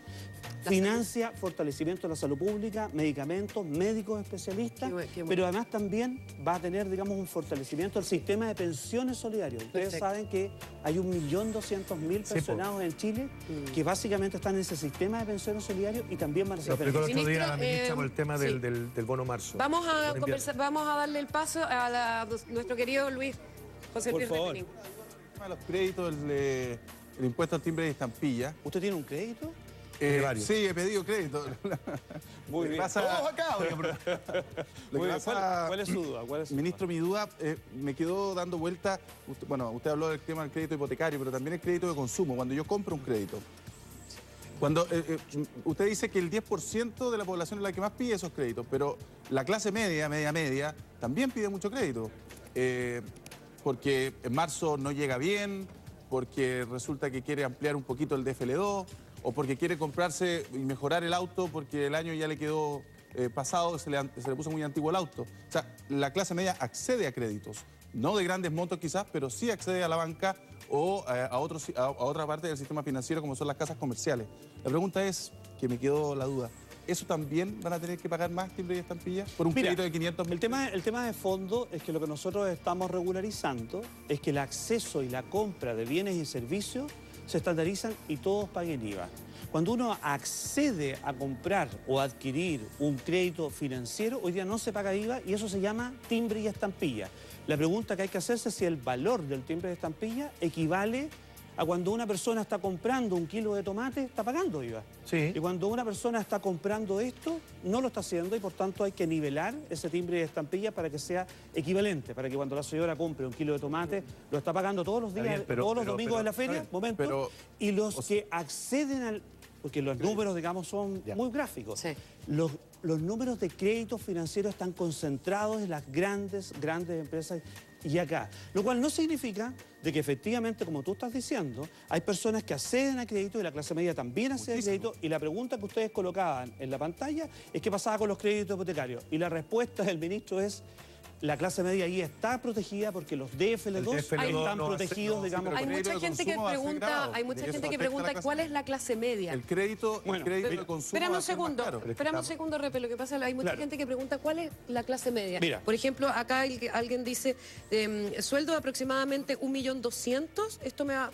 Speaker 3: financia fortalecimiento de la salud pública, medicamentos, médicos especialistas, pero además también va a tener, digamos, un fortalecimiento del sistema de pensiones solidarios. Ustedes saben que hay 1.200.000 pensionados en Chile que básicamente están en ese sistema de pensiones solidarios y también van a ser
Speaker 2: beneficiados. Lo explicó el otro día la ministra por el tema del bono marzo.
Speaker 1: Vamos a conversar, vamos a darle el paso a nuestro querido Luis José Luis Repening.
Speaker 12: Los créditos, el impuesto al timbre de estampilla.
Speaker 3: ¿Usted tiene un crédito?
Speaker 12: Sí, he pedido crédito.
Speaker 3: Muy bien.
Speaker 12: Todos acá,
Speaker 3: ¿Cuál es su duda?
Speaker 12: Ministro, mi duda me quedó dando vuelta. Usted habló del tema del crédito hipotecario, pero también el crédito de consumo. Cuando yo compro un crédito, usted dice que el 10% de la población es la que más pide esos créditos, pero la clase media, también pide mucho crédito. Porque en marzo no llega bien, porque resulta que quiere ampliar un poquito el DFL2, o porque quiere comprarse y mejorar el auto porque el año ya le quedó pasado, se le puso muy antiguo el auto. O sea, la clase media accede a créditos, no de grandes montos quizás, pero sí accede a la banca o a otra parte del sistema financiero como son las casas comerciales. La pregunta es, que me quedó la duda, ¿eso también van a tener que pagar más timbre y estampilla por un crédito de 500 mil?
Speaker 3: El tema de fondo es que lo que nosotros estamos regularizando es que el acceso y la compra de bienes y servicios se estandarizan y todos paguen IVA. Cuando uno accede a comprar o adquirir un crédito financiero, hoy día no se paga IVA y eso se llama timbre y estampilla. La pregunta que hay que hacerse es si el valor del timbre y estampilla equivale a cuando una persona está comprando un kilo de tomate, está pagando IVA.
Speaker 2: Sí.
Speaker 3: Y cuando una persona está comprando esto, no lo está haciendo y por tanto hay que nivelar ese timbre de estampilla para que sea equivalente, para que cuando la señora compre un kilo de tomate, lo está pagando todos los días, todos los domingos de la feria, y los que acceden al... Porque los números, digamos, son muy gráficos.
Speaker 1: Sí.
Speaker 3: Los números de créditos financieros están concentrados en las grandes empresas y acá. Lo cual no significa de que efectivamente, como tú estás diciendo, hay personas que acceden a crédito y la clase media también accede a crédito. Y la pregunta que ustedes colocaban en la pantalla es qué pasaba con los créditos hipotecarios. Y la respuesta del ministro es... La clase media ahí está protegida porque los DFL2 están protegidos, digamos.
Speaker 1: Hay mucha gente que pregunta, ¿cuál es la clase media?
Speaker 12: El crédito de consumo.
Speaker 1: Espérame un segundo, Repe. Lo que pasa es que hay mucha gente que pregunta, ¿cuál es la clase media?
Speaker 3: Mira.
Speaker 1: Por ejemplo, acá alguien dice, sueldo de aproximadamente 1.200.000, ¿esto me va...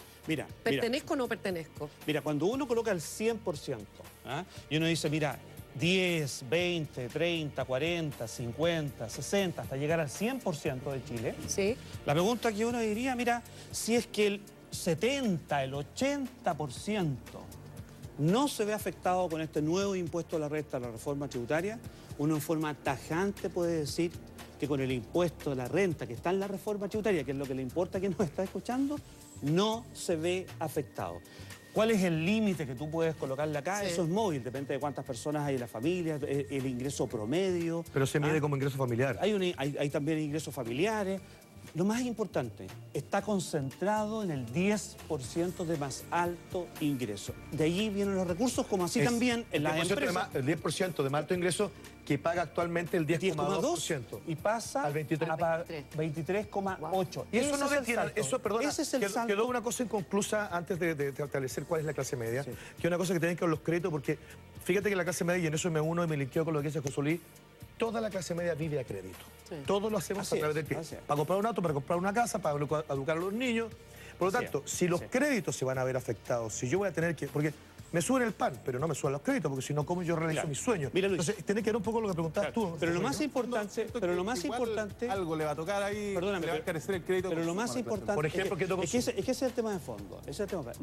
Speaker 1: ¿Pertenezco o no pertenezco?
Speaker 3: Mira, cuando uno coloca el 100%, y uno dice, mira, 10, 20, 30, 40, 50, 60, hasta llegar al 100% de Chile.
Speaker 1: Sí.
Speaker 3: La pregunta que uno diría, mira, si es que el 70, el 80% no se ve afectado con este nuevo impuesto a la renta, la reforma tributaria, uno en forma tajante puede decir que con el impuesto a la renta que está en la reforma tributaria, que es lo que le importa a quien nos está escuchando, no se ve afectado. ¿Cuál es el límite que tú puedes colocarle acá? Sí. Eso es móvil, depende de cuántas personas hay en la familia, el ingreso promedio.
Speaker 2: Pero se mide como ingreso familiar.
Speaker 3: Hay también ingresos familiares. Lo más importante, está concentrado en el 10% de más alto ingreso. De allí vienen los recursos, como así también en las empresas.
Speaker 2: El 10% de más alto ingreso que paga actualmente el 10,2%.
Speaker 3: Y pasa
Speaker 2: al
Speaker 3: 23,8%.
Speaker 2: Y eso no detiene, perdona,
Speaker 3: ese es el salto.
Speaker 2: Quedó una cosa inconclusa antes de establecer cuál es la clase media, que es una cosa que tiene que ver con los créditos, porque fíjate que la clase media, y en eso me uno y me linkeo con lo que dice José Luis, toda la clase media vive a crédito. Sí. Todo lo hacemos a través del tiempo. Para comprar un auto, para comprar una casa, para educar a los niños. Por lo tanto, si los créditos se van a ver afectados, si yo voy a tener que... Porque me suben el pan, pero no me suben los créditos, porque si no, ¿cómo yo realizo mis sueños?
Speaker 3: Mira, Luis,
Speaker 2: entonces, tiene que ver un poco lo que preguntabas tú.
Speaker 3: Pero lo más importante...
Speaker 12: Algo le va a tocar ahí,
Speaker 3: perdóname,
Speaker 12: le va a encarecer el crédito.
Speaker 3: Pero lo más importante...
Speaker 2: Por ejemplo,
Speaker 3: es que ese es el tema de fondo.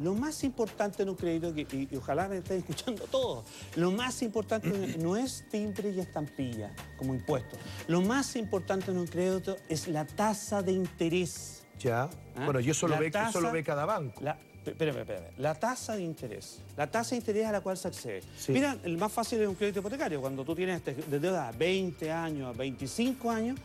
Speaker 3: Lo más importante en un crédito, y ojalá me estén escuchando todos, lo más importante no es timbre y estampilla como impuesto. Lo más importante en un crédito es la tasa de interés.
Speaker 2: Ya. Bueno, y eso lo ve cada banco.
Speaker 3: Espérame. La tasa de interés. La tasa de interés a la cual se accede. Sí. Mira, el más fácil es un crédito hipotecario. Cuando tú tienes de deuda a 20 años, a 25 años,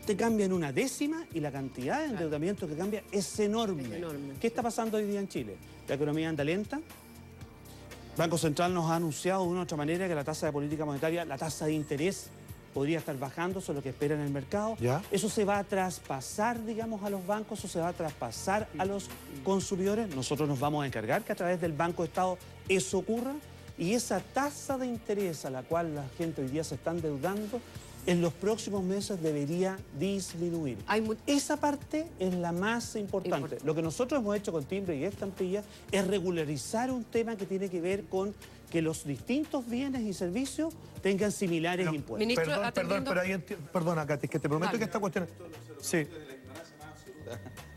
Speaker 3: te cambian una décima y la cantidad de endeudamiento que cambia es enorme. ¿Qué está pasando hoy día en Chile? La economía anda lenta. El Banco Central nos ha anunciado de una u otra manera que la tasa de política monetaria, la tasa de interés, podría estar bajando, eso es lo que espera en el mercado. ¿Ya? Eso se va a traspasar, digamos, a los bancos, eso se va a traspasar a los consumidores. Nosotros nos vamos a encargar que a través del Banco de Estado eso ocurra. Y esa tasa de interés a la cual la gente hoy día se está endeudando, en los próximos meses debería disminuir. Esa parte es la más importante. Lo que nosotros hemos hecho con timbre y estampilla es regularizar un tema que tiene que ver con que los distintos bienes y servicios tengan similares impuestos.
Speaker 1: Ministro,
Speaker 2: perdona, Katy, que te prometo que esta cuestión... Sí.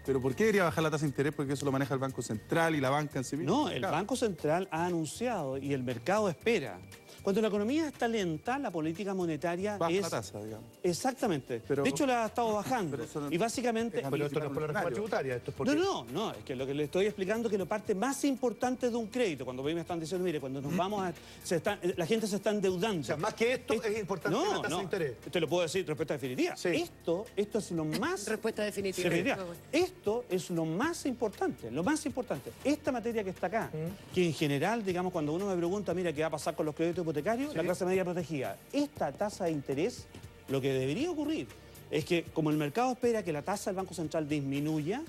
Speaker 12: ¿Pero por qué debería bajar la tasa de interés? Porque eso lo maneja el Banco Central y la banca en sí misma.
Speaker 3: No, el Banco Central ha anunciado y el mercado espera. Cuando la economía está lenta, la política monetaria
Speaker 12: baja la tasa, digamos.
Speaker 3: Exactamente. De hecho, la ha estado bajando. Y básicamente...
Speaker 2: Pero esto no es por la reforma tributaria, esto es porque...
Speaker 3: No, es que lo que le estoy explicando es que la parte más importante de un crédito, cuando me están diciendo, mire, cuando nos vamos a... la gente se está endeudando.
Speaker 2: O sea, más que esto es importante la tasa de interés.
Speaker 3: Te lo puedo decir, respuesta definitiva.
Speaker 2: Sí.
Speaker 3: Esto es lo más...
Speaker 1: Respuesta definitiva.
Speaker 3: Esto es lo más importante, Esta materia que está acá, que en general, digamos, cuando uno me pregunta, mira, ¿qué va a pasar con los créditos hipotecarios? La clase media protegida. Esta tasa de interés, lo que debería ocurrir es que como el mercado espera que la tasa del Banco Central disminuya,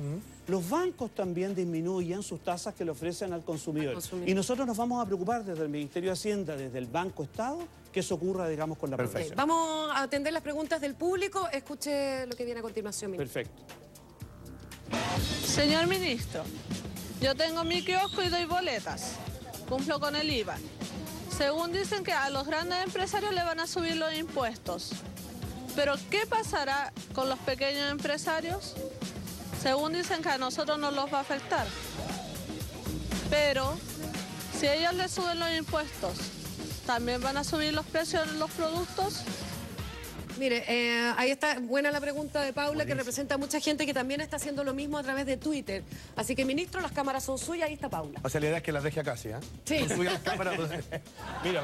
Speaker 3: los bancos también disminuyan sus tasas que le ofrecen al consumidor. Y nosotros nos vamos a preocupar desde el Ministerio de Hacienda, desde el Banco Estado, que eso ocurra, digamos, con la población.
Speaker 1: Vamos a atender las preguntas del público. Escuche lo que viene a continuación, ministro.
Speaker 3: Perfecto.
Speaker 13: Señor ministro, yo tengo mi kiosco y doy boletas. Cumplo con el IVA. Según dicen que a los grandes empresarios le van a subir los impuestos. Pero ¿qué pasará con los pequeños empresarios? Según dicen que a nosotros no los va a afectar. Pero si ellos les suben los impuestos, ¿también van a subir los precios de los productos?
Speaker 1: Mire, ahí está buena la pregunta de Paula, que representa a mucha gente que también está haciendo lo mismo a través de Twitter. Así que, ministro, las cámaras son suyas, ahí está Paula.
Speaker 2: O sea, la idea es que las deje acá, ¿sí?
Speaker 1: Sí.
Speaker 2: Son suyas las cámaras.
Speaker 3: Mira,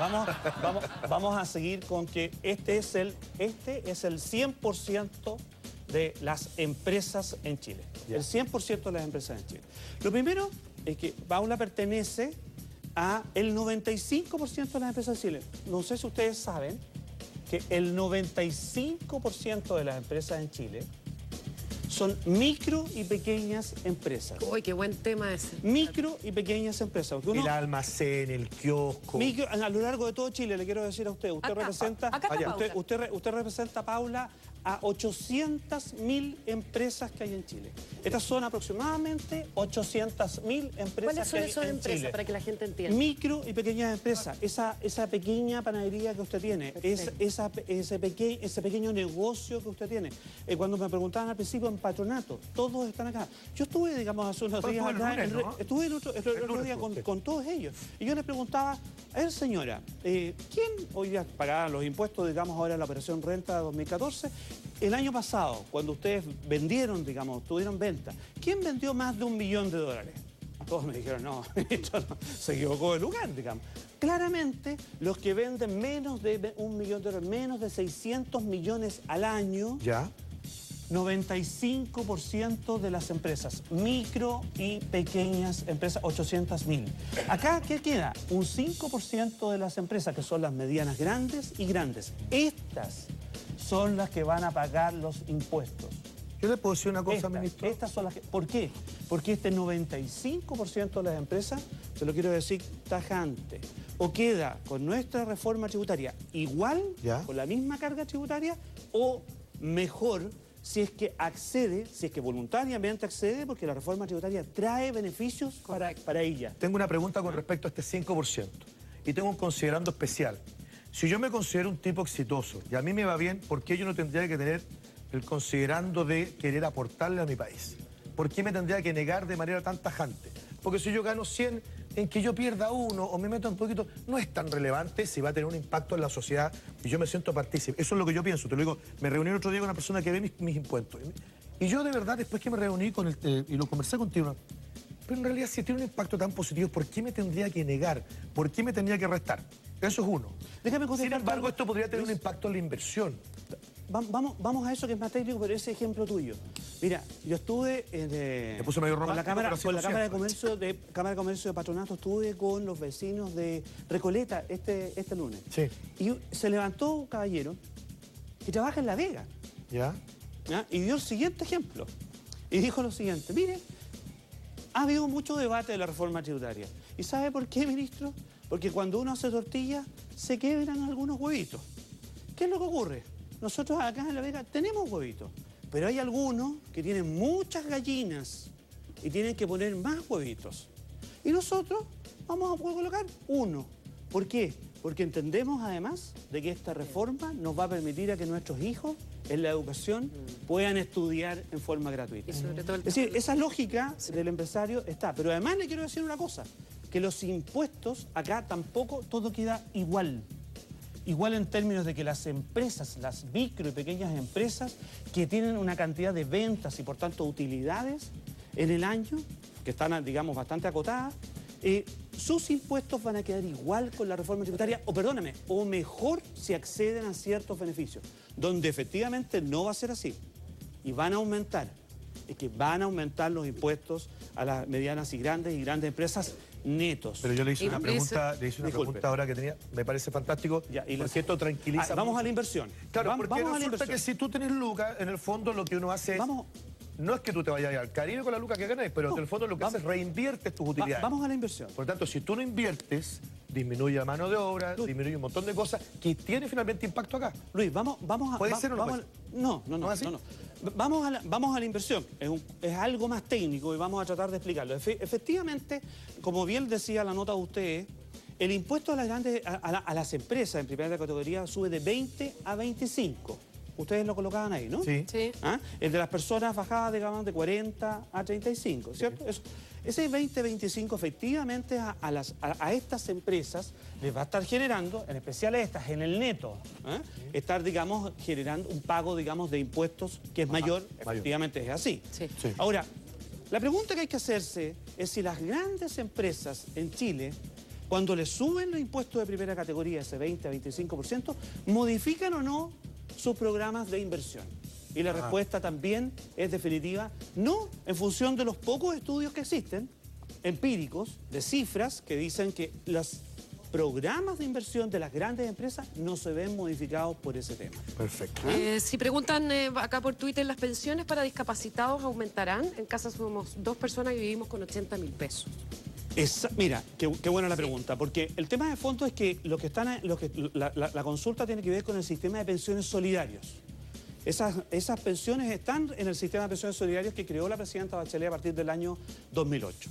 Speaker 3: vamos a seguir con que este es el 100% de las empresas en Chile. El 100% de las empresas en Chile. Lo primero es que Paula pertenece a el 95% de las empresas en Chile. No sé si ustedes saben que el 95% de las empresas en Chile son micro y pequeñas empresas.
Speaker 1: Uy, qué buen tema ese.
Speaker 3: Micro y pequeñas empresas.
Speaker 2: El almacén, el kiosco.
Speaker 3: Micro, a lo largo de todo Chile, le quiero decir a usted, usted representa, Paula, a 800.000 empresas que hay en Chile. Estas son aproximadamente 800.000 empresas.
Speaker 1: ¿Cuáles son
Speaker 3: que hay
Speaker 1: esas
Speaker 3: en
Speaker 1: empresas
Speaker 3: Chile?
Speaker 1: para que la gente entienda?
Speaker 3: Micro y pequeñas empresas. Esa pequeña panadería que usted tiene, ese pequeño negocio que usted tiene. Cuando me preguntaban al principio en patronato, todos están acá. Yo estuve, digamos, hace unos días acá, estuve el otro día con todos ellos. Y yo les preguntaba, a ver, señora, ¿quién hoy día pagará los impuestos, digamos, ahora en la operación renta 2014? El año pasado, cuando ustedes vendieron, digamos, tuvieron venta, ¿quién vendió más de $1 millón? Todos me dijeron, no, esto no, se equivocó de lugar, digamos. Claramente, los que venden menos de $1 millón, menos de 600 millones al año, 95% de las empresas, micro y pequeñas empresas, 800.000. Acá, ¿qué queda? Un 5% de las empresas, que son las medianas grandes y grandes. Estas son las que van a pagar los impuestos.
Speaker 2: Yo le puedo decir una cosa, ministro.
Speaker 3: Estas son las que... ¿Por qué? Porque este 95% de las empresas, se lo quiero decir tajante, o queda con nuestra reforma tributaria igual, con la misma carga tributaria, o mejor, si es que accede, si es que voluntariamente accede, porque la reforma tributaria trae beneficios para ella.
Speaker 2: Tengo una pregunta con respecto a este 5%, y tengo un considerando especial. Si yo me considero un tipo exitoso y a mí me va bien, ¿por qué yo no tendría que tener el considerando de querer aportarle a mi país? ¿Por qué me tendría que negar de manera tan tajante? Porque si yo gano 100, en que yo pierda uno o me meto un poquito, no es tan relevante si va a tener un impacto en la sociedad y yo me siento partícipe. Eso es lo que yo pienso. Te lo digo, me reuní el otro día con una persona que ve mis impuestos. Y yo de verdad, después que me reuní con y lo conversé contigo, pero en realidad si tiene un impacto tan positivo, ¿por qué me tendría que negar? ¿Por qué me tendría que restar? Eso es uno. Sin embargo, esto podría tener un impacto en la inversión.
Speaker 3: Vamos a eso que es más técnico, pero ese ejemplo tuyo. Mira, yo estuve con la Cámara de Comercio de Patronato, estuve con los vecinos de Recoleta este lunes.
Speaker 2: Sí.
Speaker 3: Y se levantó un caballero que trabaja en La Vega.
Speaker 2: ¿Ya?
Speaker 3: Y dio el siguiente ejemplo. Y dijo lo siguiente, mire, ha habido mucho debate de la reforma tributaria. ¿Y sabe por qué, ministro? Porque cuando uno hace tortillas, se quebran algunos huevitos. ¿Qué es lo que ocurre? Nosotros acá en La Vega tenemos huevitos, pero hay algunos que tienen muchas gallinas y tienen que poner más huevitos. Y nosotros vamos a poder colocar uno. ¿Por qué? Porque entendemos además de que esta reforma nos va a permitir a que nuestros hijos en la educación puedan estudiar en forma gratuita. Es decir, esa lógica del empresario está. Pero además le quiero decir una cosa, que los impuestos acá tampoco todo queda igual. Igual en términos de que las empresas, las micro y pequeñas empresas que tienen una cantidad de ventas y por tanto utilidades en el año, que están, digamos, bastante acotadas, sus impuestos van a quedar igual con la reforma tributaria, o mejor si acceden a ciertos beneficios, donde efectivamente no va a ser así y van a aumentar. es que van a aumentar los impuestos a las medianas y grandes empresas netos.
Speaker 2: Pero yo le hice una pregunta, ahora que tenía, me parece fantástico, porque esto tranquiliza.
Speaker 3: Vamos a la inversión.
Speaker 2: Claro, porque resulta que si tú tenés lucas, en el fondo lo que uno hace es... No es que tú te vayas al Caribe con la lucas que ganas, pero en el fondo lo que haces es reinviertes tus utilidades.
Speaker 3: Vamos a la inversión.
Speaker 2: Por lo tanto, si tú no inviertes, disminuye la mano de obra, disminuye un montón de cosas que tiene finalmente impacto acá.
Speaker 3: Luis, vamos a...
Speaker 2: ¿Puede ser o no puede ser?
Speaker 3: No. Vamos a la inversión. Es algo más técnico y vamos a tratar de explicarlo. Efectivamente, como bien decía la nota de ustedes, el impuesto a las empresas en primera categoría sube de 20 a 25. Ustedes lo colocaban ahí, ¿no?
Speaker 2: Sí.
Speaker 3: El de las personas bajaba, digamos, de 40 a 35, ¿cierto? Ese 20-25 efectivamente a estas empresas les va a estar generando, en especial a estas, en el neto, estar, digamos, generando un pago, digamos, de impuestos que es mayor. Efectivamente es así.
Speaker 1: Sí.
Speaker 3: Ahora, la pregunta que hay que hacerse es si las grandes empresas en Chile, cuando les suben los impuestos de primera categoría, ese 20 a 25%, modifican o no sus programas de inversión. Y la respuesta también es definitiva, no, en función de los pocos estudios que existen, empíricos, de cifras, que dicen que los programas de inversión de las grandes empresas no se ven modificados por ese tema.
Speaker 2: Perfecto.
Speaker 1: Si preguntan acá por Twitter, ¿las pensiones para discapacitados aumentarán? En casa somos 2 personas y vivimos con 80.000 pesos.
Speaker 3: Mira, qué buena la pregunta, porque el tema de fondo es que la consulta tiene que ver con el sistema de pensiones solidarios. Esas pensiones están en el sistema de pensiones solidarios que creó la presidenta Bachelet a partir del año 2008.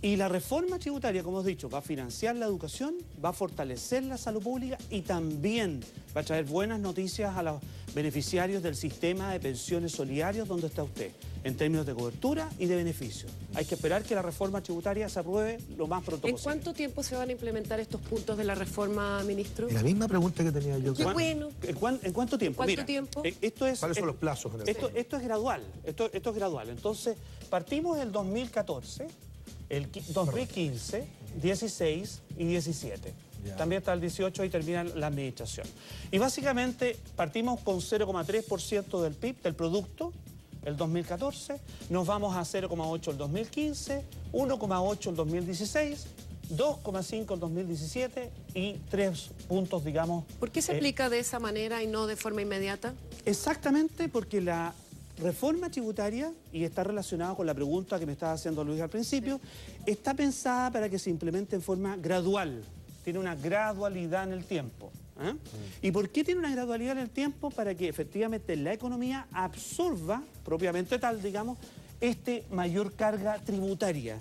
Speaker 3: Y la reforma tributaria, como hemos dicho, va a financiar la educación, va a fortalecer la salud pública y también va a traer buenas noticias a los beneficiarios del sistema de pensiones solidarios donde está usted, en términos de cobertura y de beneficio. Hay que esperar que la reforma tributaria se apruebe lo más pronto posible.
Speaker 1: ¿En cuánto tiempo se van a implementar estos puntos de la reforma, ministro?
Speaker 2: Y la misma pregunta que tenía yo.
Speaker 1: ¡Qué bueno!
Speaker 3: ¿En cuánto tiempo?
Speaker 1: ¿Cuánto tiempo?
Speaker 2: ¿Cuáles son los plazos?
Speaker 3: Esto es gradual. Esto es gradual. Entonces, partimos del 2014... el 2015, 16 y 17. También está el 18 y termina la administración. Y básicamente partimos con 0,3% del PIB, del producto, el 2014, nos vamos a 0,8 el 2015, 1,8 el 2016, 2,5 el 2017 y 3 puntos, digamos...
Speaker 1: ¿Por qué se aplica de esa manera y no de forma inmediata?
Speaker 3: Exactamente porque la reforma tributaria, y está relacionado con la pregunta que me estaba haciendo Luis al principio, está pensada para que se implemente en forma gradual. Tiene una gradualidad en el tiempo. ¿Y por qué tiene una gradualidad en el tiempo? Para que efectivamente la economía absorba, propiamente tal, digamos, mayor carga tributaria,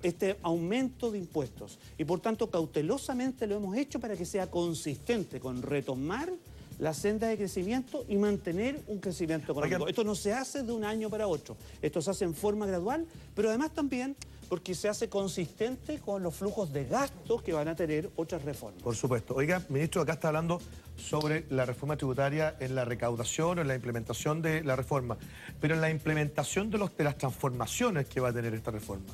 Speaker 3: este aumento de impuestos. Y por tanto, cautelosamente lo hemos hecho para que sea consistente con retomar la senda de crecimiento y mantener un crecimiento económico. Esto no se hace de un año para otro, esto se hace en forma gradual, pero además también porque se hace consistente con los flujos de gastos que van a tener otras reformas.
Speaker 2: Por supuesto. Oiga, ministro, acá está hablando sobre la reforma tributaria en la recaudación o en la implementación de la reforma, pero en la implementación de las transformaciones que va a tener esta reforma.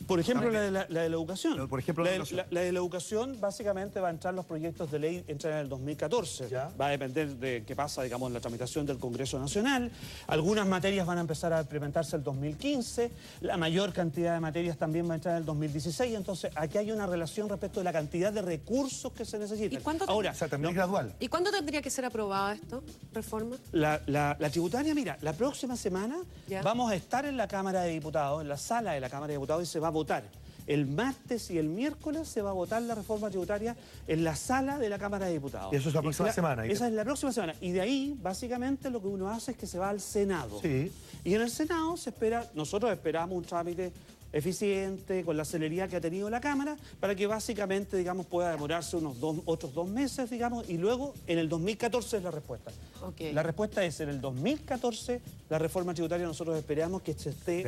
Speaker 3: Por ejemplo, la de la educación.
Speaker 2: Por ejemplo,
Speaker 3: la de la educación básicamente va a entrar los proyectos de ley, entran en el 2014. Va a depender de qué pasa, digamos, en la tramitación del Congreso Nacional. Algunas materias van a empezar a implementarse el 2015, la mayor cantidad de materias también va a entrar en el 2016, entonces aquí hay una relación respecto de la cantidad de recursos que se necesitan.
Speaker 1: ¿Y cuándo
Speaker 2: ahora, o sea, también es gradual?
Speaker 1: ¿Y cuándo tendría que ser aprobada esto, reforma?
Speaker 3: La tributaria, mira, la próxima semana vamos a estar en la Cámara de Diputados, en la sala de la Cámara de Diputados, y se va a votar. El martes y el miércoles se va a votar la reforma tributaria en la sala de la Cámara de Diputados.
Speaker 2: Y eso es la próxima semana.
Speaker 3: Esa es la próxima semana. Y de ahí, básicamente, lo que uno hace es que se va al Senado.
Speaker 2: Sí.
Speaker 3: Y en el Senado se espera, nosotros esperamos un trámite eficiente, con la celeridad que ha tenido la Cámara, para que básicamente, digamos, pueda demorarse otros 2 meses, digamos, y luego en el 2014 es la respuesta. La respuesta es, en el 2014, la reforma tributaria nosotros esperamos que esté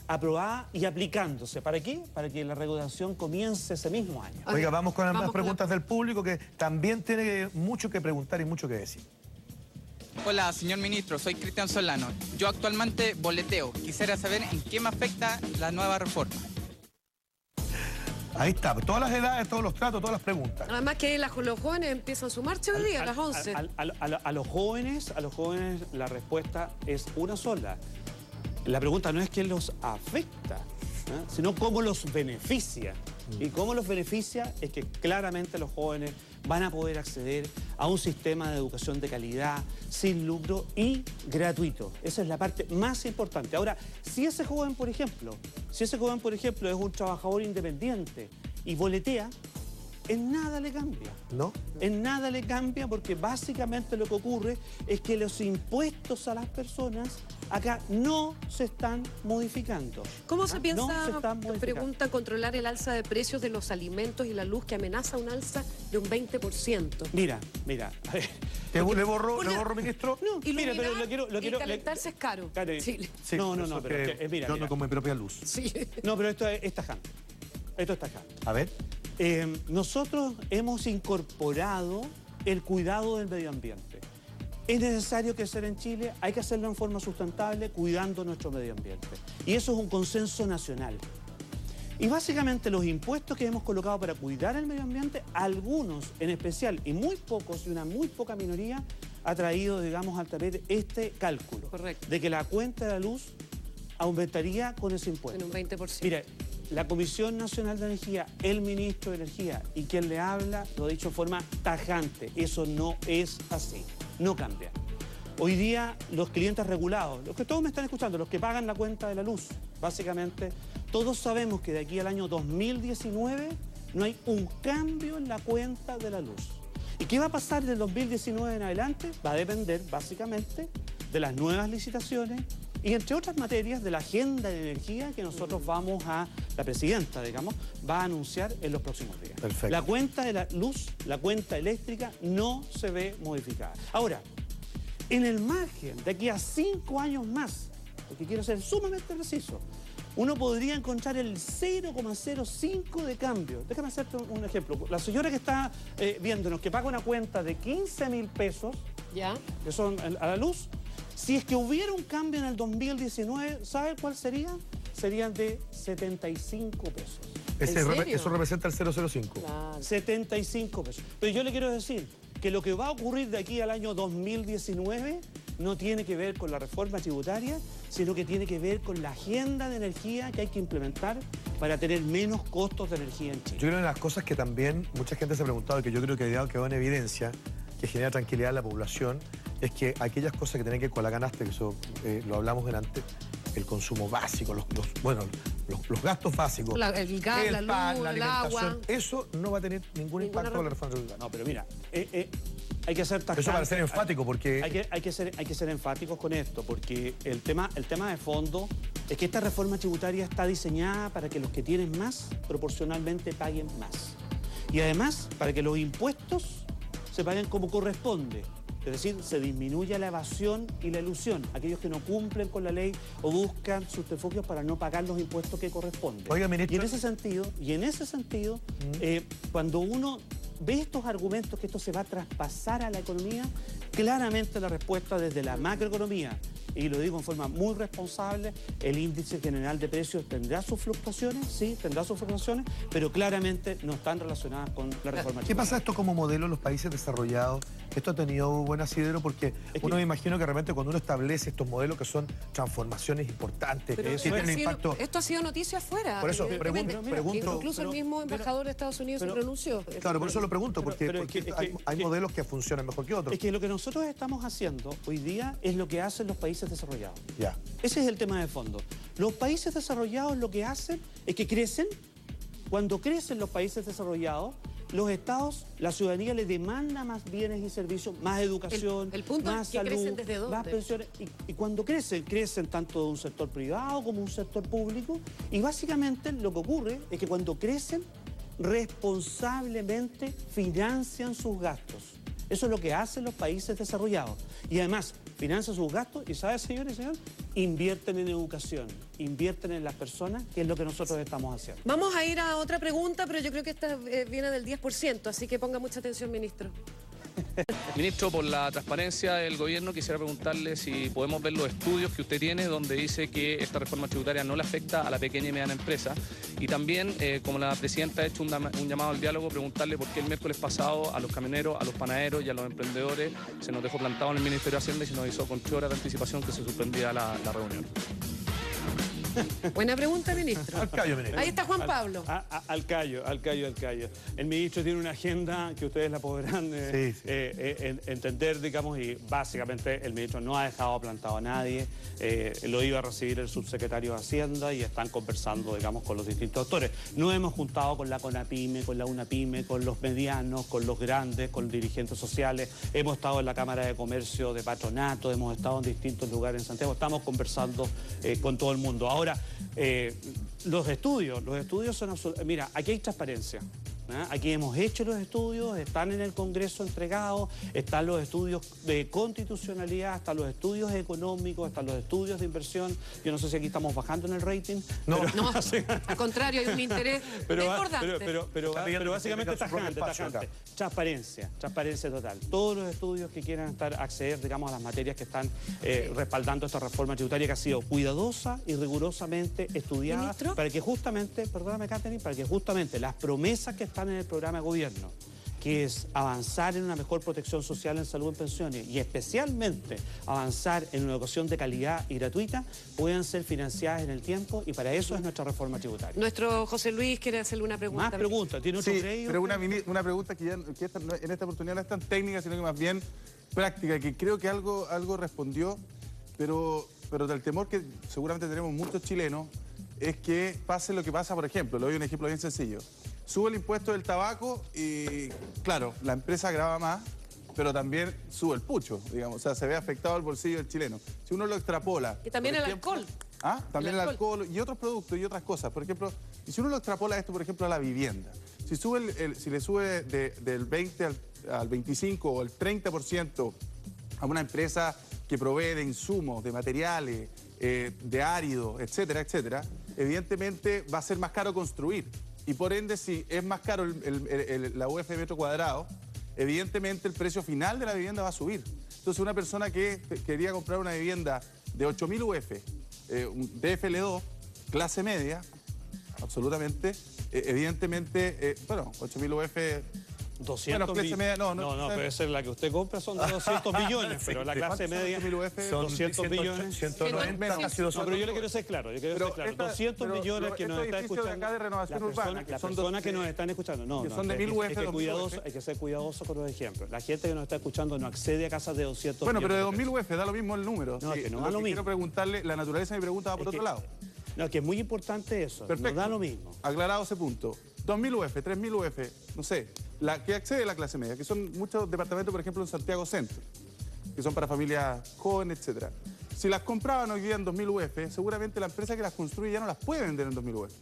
Speaker 3: aprobada y aplicándose. ¿Para qué? Para que la recaudación comience ese mismo año.
Speaker 2: Oiga, vamos con las preguntas del público, que también tiene mucho que preguntar y mucho que decir.
Speaker 14: Hola, señor ministro, soy Cristian Solano. Yo actualmente boleteo. Quisiera saber en qué me afecta la nueva reforma.
Speaker 2: Ahí está, todas las edades, todos los tratos, todas las preguntas.
Speaker 1: Además que los jóvenes empiezan su marcha hoy día, a las 11.
Speaker 3: A los jóvenes la respuesta es una sola. la pregunta no es qué los afecta, sino cómo los beneficia. Y cómo los beneficia es que claramente los jóvenes van a poder acceder a un sistema de educación de calidad, sin lucro y gratuito. Esa es la parte más importante. Ahora, si ese joven, por ejemplo, es un trabajador independiente y boletea, en nada le cambia.
Speaker 2: ¿No?
Speaker 3: En nada le cambia porque básicamente lo que ocurre es que los impuestos a las personas acá no se están modificando.
Speaker 1: ¿Cómo se piensa,
Speaker 3: no se están modificando.
Speaker 1: pregunta, controlar el alza de precios de los alimentos y la luz que amenaza un alza de un 20%?
Speaker 3: Mira.
Speaker 2: ¿Le borro, ministro?
Speaker 1: No,
Speaker 3: mira, pero lo quiero.
Speaker 1: Y calentarse es caro.
Speaker 3: Sí.
Speaker 2: Sí,
Speaker 3: No,
Speaker 2: pero
Speaker 3: mira.
Speaker 2: yo no con mi propia luz.
Speaker 1: Sí.
Speaker 3: No, pero esto es tajante. Esto es tajante.
Speaker 2: A ver.
Speaker 3: Nosotros hemos incorporado el cuidado del medio ambiente. Es necesario crecer en Chile, hay que hacerlo en forma sustentable, cuidando nuestro medio ambiente. Y eso es un consenso nacional. Y básicamente los impuestos que hemos colocado para cuidar el medio ambiente, algunos en especial, y muy pocos, y una muy poca minoría, ha traído, digamos, al tapete este cálculo.
Speaker 1: Correcto.
Speaker 3: De que la cuenta de la luz aumentaría con ese impuesto.
Speaker 1: En un 20%.
Speaker 3: Mira, la Comisión Nacional de Energía, el ministro de Energía y quien le habla, lo ha dicho de forma tajante. Eso no es así, no cambia. Hoy día los clientes regulados, los que todos me están escuchando, los que pagan la cuenta de la luz, básicamente, todos sabemos que de aquí al año 2019 no hay un cambio en la cuenta de la luz. ¿Y qué va a pasar del 2019 en adelante? Va a depender básicamente de las nuevas licitaciones y, entre otras materias, de la agenda de energía que nosotros la presidenta, digamos, va a anunciar en los próximos días.
Speaker 2: Perfecto.
Speaker 3: La cuenta de la luz, la cuenta eléctrica, no se ve modificada. Ahora, en el margen de aquí a 5 años más, porque quiero ser sumamente preciso, uno podría encontrar el 0,05 de cambio. Déjame hacerte un ejemplo. La señora que está viéndonos, que paga una cuenta de 15.000 pesos,
Speaker 1: ¿ya?,
Speaker 3: que son a la luz, si es que hubiera un cambio en el 2019, ¿sabe cuál sería? Serían de 75 pesos.
Speaker 2: Eso representa el 0,05.
Speaker 1: Claro.
Speaker 3: 75 pesos. Pero yo le quiero decir que lo que va a ocurrir de aquí al año 2019 no tiene que ver con la reforma tributaria, sino que tiene que ver con la agenda de energía que hay que implementar para tener menos costos de energía en Chile.
Speaker 2: Yo creo que una de las cosas que también mucha gente se ha preguntado y que yo creo que quedó en evidencia, que genera tranquilidad en la población, es que aquellas cosas que tienen que ver con la canasta, que eso lo hablamos delante, el consumo básico, los gastos básicos,
Speaker 1: el gas, la luz,
Speaker 2: la
Speaker 1: el
Speaker 2: alimentación,
Speaker 1: agua.
Speaker 2: eso no va a tener ningún impacto con la reforma tributaria.
Speaker 3: No, pero mira, hay que ser tajante.
Speaker 2: Eso para ser enfático, porque...
Speaker 3: Hay que ser enfáticos con esto, porque el tema de fondo es que esta reforma tributaria está diseñada para que los que tienen más, proporcionalmente paguen más. Y además, para que los impuestos se paguen como corresponde. Es decir, se disminuye la evasión y la elusión. Aquellos que no cumplen con la ley o buscan subterfugios para no pagar los impuestos que corresponden.
Speaker 2: Oiga, ministro...
Speaker 3: Y en ese sentido, cuando uno ve estos argumentos que esto se va a traspasar a la economía, claramente la respuesta desde la macroeconomía, y lo digo en forma muy responsable, el índice general de precios tendrá sus fluctuaciones, sí, tendrá sus fluctuaciones, pero claramente no están relacionadas con la reforma.
Speaker 2: ¿Qué pasa esto como modelo en los países desarrollados? Esto ha tenido buen asidero porque me imagino que realmente cuando uno establece estos modelos que son transformaciones importantes,
Speaker 1: pero esto ha sido noticia afuera.
Speaker 2: Por eso pregunto.
Speaker 1: Incluso el mismo embajador de Estados Unidos se pronunció.
Speaker 2: Claro, por eso lo pregunto, porque hay modelos que funcionan mejor que otros.
Speaker 3: Es que lo que nosotros estamos haciendo hoy día es lo que hacen los países desarrollados.
Speaker 2: Ya.
Speaker 3: Ese es el tema de fondo. Los países desarrollados lo que hacen es que crecen. Cuando crecen los países desarrollados, los estados, la ciudadanía le demanda más bienes y servicios, más educación,
Speaker 1: el punto
Speaker 3: más
Speaker 1: es que
Speaker 3: salud,
Speaker 1: crecen desde dónde.
Speaker 3: más pensiones. Y cuando crecen tanto de un sector privado como un sector público. Y básicamente lo que ocurre es que cuando crecen, responsablemente financian sus gastos. Eso es lo que hacen los países desarrollados. Y además, financian sus gastos y, ¿sabes, señores y señores? Invierten en educación, invierten en las personas, que es lo que nosotros estamos haciendo.
Speaker 1: Vamos a ir a otra pregunta, pero yo creo que esta viene del 10%, así que ponga mucha atención, ministro.
Speaker 15: Ministro, por la transparencia del gobierno, quisiera preguntarle si podemos ver los estudios que usted tiene donde dice que esta reforma tributaria no le afecta a la pequeña y mediana empresa. Y también, como la presidenta ha hecho un llamado al diálogo, preguntarle por qué el miércoles pasado a los camioneros, a los panaderos y a los emprendedores se nos dejó plantado en el Ministerio de Hacienda y se nos avisó con 3 horas de anticipación que se suspendía la reunión.
Speaker 1: Buena pregunta, ministro.
Speaker 2: Al callo, ministro.
Speaker 1: Ahí está Juan Pablo.
Speaker 3: Al callo. El ministro tiene una agenda que ustedes la podrán entender, digamos, y básicamente el ministro no ha dejado plantado a nadie. Lo iba a recibir el subsecretario de Hacienda y están conversando, digamos, con los distintos actores. Nos hemos juntado con la CONAPYME, con la UNAPYME, con los medianos, con los grandes, con dirigentes sociales. Hemos estado en la Cámara de Comercio de Patronato, hemos estado en distintos lugares en Santiago. Estamos conversando con todo el mundo. Ahora, los estudios son absolutos. Mira, aquí hay transparencia. Aquí hemos hecho los estudios, están en el Congreso entregados, están los estudios de constitucionalidad, están los estudios económicos, están los estudios de inversión. Yo no sé si aquí estamos bajando en el rating.
Speaker 1: No, al contrario, hay un interés importante.
Speaker 3: Pero básicamente tajante. Transparencia total. Todos los estudios que quieran acceder, digamos, a las materias que están respaldando esta reforma tributaria que ha sido cuidadosa y rigurosamente estudiada. ¿Ministro? Para que justamente, perdóname, Catherine, para que justamente las promesas que están en el programa de gobierno, que es avanzar en una mejor protección social en salud y pensiones y especialmente avanzar en una educación de calidad y gratuita, puedan ser financiadas en el tiempo y para eso es nuestra reforma tributaria.
Speaker 1: Nuestro José Luis quiere hacerle una pregunta.
Speaker 3: Más preguntas, ¿tiene otro crédito?
Speaker 12: Pero una pregunta que en esta oportunidad no es tan técnica, sino que más bien práctica, que creo que algo respondió, pero del temor que seguramente tenemos muchos chilenos es que pase lo que pasa, por ejemplo, le doy un ejemplo bien sencillo. Sube el impuesto del tabaco y, claro, la empresa graba más, pero también sube el pucho, digamos. O sea, se ve afectado el bolsillo del chileno. Si uno lo extrapola...
Speaker 1: Y también el alcohol.
Speaker 12: También el alcohol y otros productos y otras cosas. Por ejemplo, y si uno lo extrapola esto, por ejemplo, a la vivienda. Si le sube del 20 al 25 o el 30% a una empresa que provee de insumos, de materiales, de áridos, etcétera, etcétera, evidentemente va a ser más caro construir. Y por ende, si es más caro la UF metro cuadrado, evidentemente el precio final de la vivienda va a subir. Entonces, una persona que quería comprar una vivienda de 8.000 UF, un DFL2, clase media, absolutamente, evidentemente, 8.000 UF...
Speaker 3: 200 millones. No, puede ser la que usted compra, son de 200 millones, pero la clase media son 200 millones.
Speaker 2: 190, casi 200.
Speaker 3: No, pero yo le quiero ser claro, 200 millones que nos están escuchando. Las personas que nos están escuchando, hay que ser cuidadoso con los ejemplos. La gente que nos está escuchando no accede a casas de 200 millones.
Speaker 12: Bueno, pero de 2.000 UF da lo mismo el número.
Speaker 3: No, que no da lo mismo.
Speaker 12: Quiero preguntarle, la naturaleza de mi pregunta va por otro lado.
Speaker 3: No, que es muy importante eso.
Speaker 12: Perfecto.
Speaker 3: No da lo mismo.
Speaker 12: Aclarado ese punto. 2.000 UF, 3.000 UF, no sé, que accede a la clase media, que son muchos departamentos, por ejemplo, en Santiago Centro, que son para familias jóvenes, etc. Si las compraban hoy día en 2.000 UF, seguramente la empresa que las construye ya no las puede vender en 2.000 UF.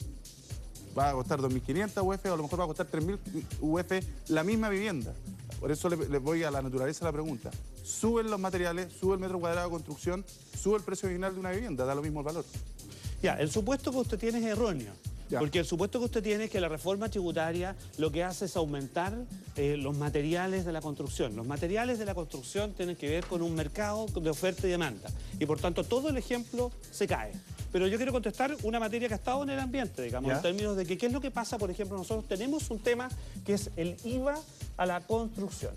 Speaker 12: Va a costar 2.500 UF o a lo mejor va a costar 3.000 UF la misma vivienda. Por eso le voy a la naturaleza de la pregunta. Suben los materiales, sube el metro cuadrado de construcción, sube el precio final de una vivienda, da lo mismo el valor.
Speaker 3: Ya, el supuesto que usted tiene es erróneo. Porque el supuesto que usted tiene es que la reforma tributaria lo que hace es aumentar los materiales de la construcción. Los materiales de la construcción tienen que ver con un mercado de oferta y demanda. Y por tanto todo el ejemplo se cae. Pero yo quiero contestar una materia que ha estado en el ambiente, digamos, en términos de que qué es lo que pasa, por ejemplo, nosotros tenemos un tema que es el IVA a la construcción.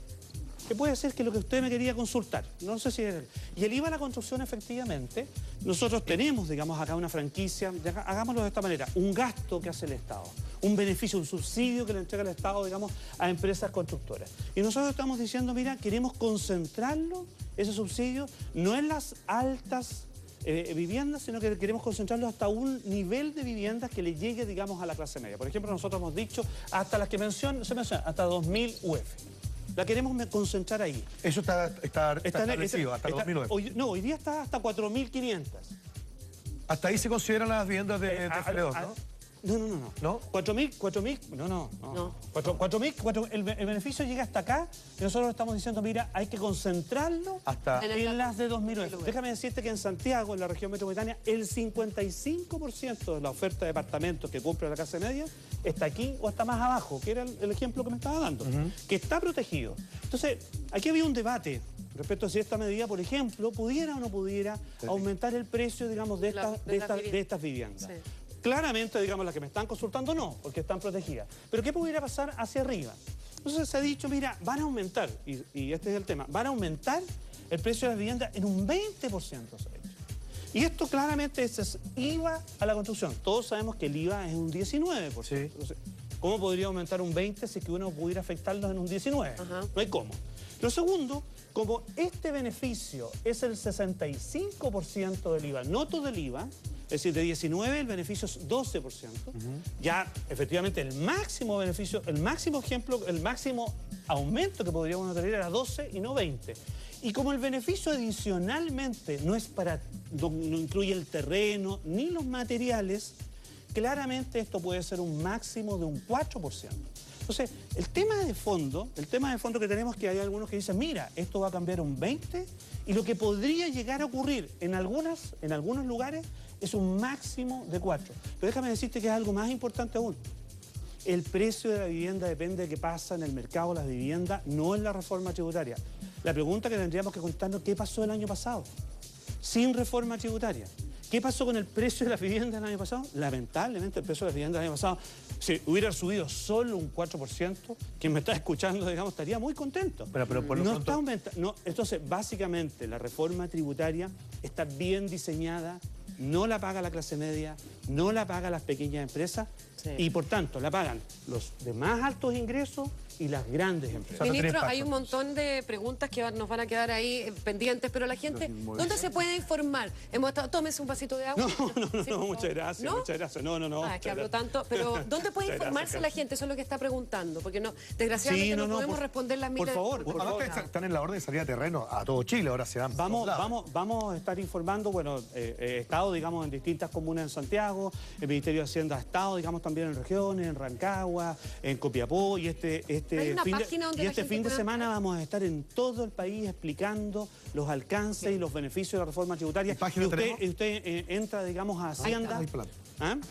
Speaker 3: Que puede ser que lo que usted me quería consultar, no sé si es... Y el IVA a la construcción, efectivamente, nosotros tenemos, digamos, acá una franquicia, hagámoslo de esta manera, un gasto que hace el Estado, un beneficio, un subsidio que le entrega el Estado, digamos, a empresas constructoras. Y nosotros estamos diciendo, mira, queremos concentrarlo, ese subsidio, no en las altas viviendas, sino que queremos concentrarlo hasta un nivel de viviendas que le llegue, digamos, a la clase media. Por ejemplo, nosotros hemos dicho hasta las que se mencionan, hasta 2.000 UF. La queremos concentrar ahí.
Speaker 2: Eso está establecido, hasta 2.000 UF.
Speaker 3: Hoy día está hasta 4.500.
Speaker 2: Hasta ahí se consideran las viviendas de DFL2, ¿no?
Speaker 3: No. 4.000, el beneficio llega hasta acá y nosotros estamos diciendo, mira, hay que concentrarlo en las de 2.000 UF. Déjame decirte que en Santiago, en la región metropolitana, el 55% de la oferta de departamentos que compra la clase media está aquí o está más abajo, que era el ejemplo que me estaba dando, que está protegido. Entonces, aquí había un debate respecto a si esta medida, por ejemplo, pudiera o no pudiera aumentar el precio, digamos, de estas viviendas. Sí. Claramente, digamos, las que me están consultando no, porque están protegidas. Pero ¿qué pudiera pasar hacia arriba? Entonces se ha dicho, mira, van a aumentar, y este es el tema, van a aumentar el precio de las viviendas en un 20%. Y esto claramente es IVA a la construcción. Todos sabemos que el IVA es un 19%. Entonces, ¿cómo podría aumentar un 20% si que uno pudiera afectarlos en un 19%? No hay cómo. Lo segundo, como este beneficio es el 65% del IVA, no todo el IVA, es decir, de 19 el beneficio es 12%, ya efectivamente el máximo beneficio, el máximo aumento que podríamos tener era 12 y no 20. Y como el beneficio adicionalmente no incluye el terreno ni los materiales, claramente esto puede ser un máximo de un 4%. Entonces, el tema de fondo que tenemos es que hay algunos que dicen, mira, esto va a cambiar un 20%, y lo que podría llegar a ocurrir en algunos lugares es un máximo de 4%. Pero déjame decirte que es algo más importante aún. El precio de la vivienda depende de qué pasa en el mercado de las viviendas, no en la reforma tributaria. La pregunta que tendríamos que contarnos, ¿qué pasó el año pasado? Sin reforma tributaria. ¿Qué pasó con el precio de la vivienda el año pasado? Lamentablemente el precio de la vivienda el año pasado, si hubiera subido solo un 4%, quien me está escuchando, digamos, estaría muy contento. Pero por lo pronto... está aumentando. No, entonces, básicamente, la reforma tributaria está bien diseñada, no la paga la clase media, no la pagan las pequeñas empresas, y por tanto la pagan los de más altos ingresos y las grandes empresas.
Speaker 1: Ministro, hay un montón de preguntas que nos van a quedar ahí pendientes, pero la gente, ¿dónde se puede informar? Tómese un vasito de agua.
Speaker 3: No, muchas gracias, muchas gracias. No.
Speaker 1: Es que hablo tanto, pero ¿dónde puede informarse la gente? Eso es lo que está preguntando, porque desgraciadamente no podemos responder las miles.
Speaker 2: Por favor. Están en la orden de salida de terreno a todo Chile, ahora se dan.
Speaker 3: Vamos a estar informando, bueno, he estado, digamos, en distintas comunas en Santiago, el Ministerio de Hacienda ha estado, digamos, también en regiones, en Rancagua, en Copiapó, y este fin de semana vamos a estar en todo el país explicando los alcances y los beneficios de la reforma tributaria. Y usted entra, digamos, a Hacienda.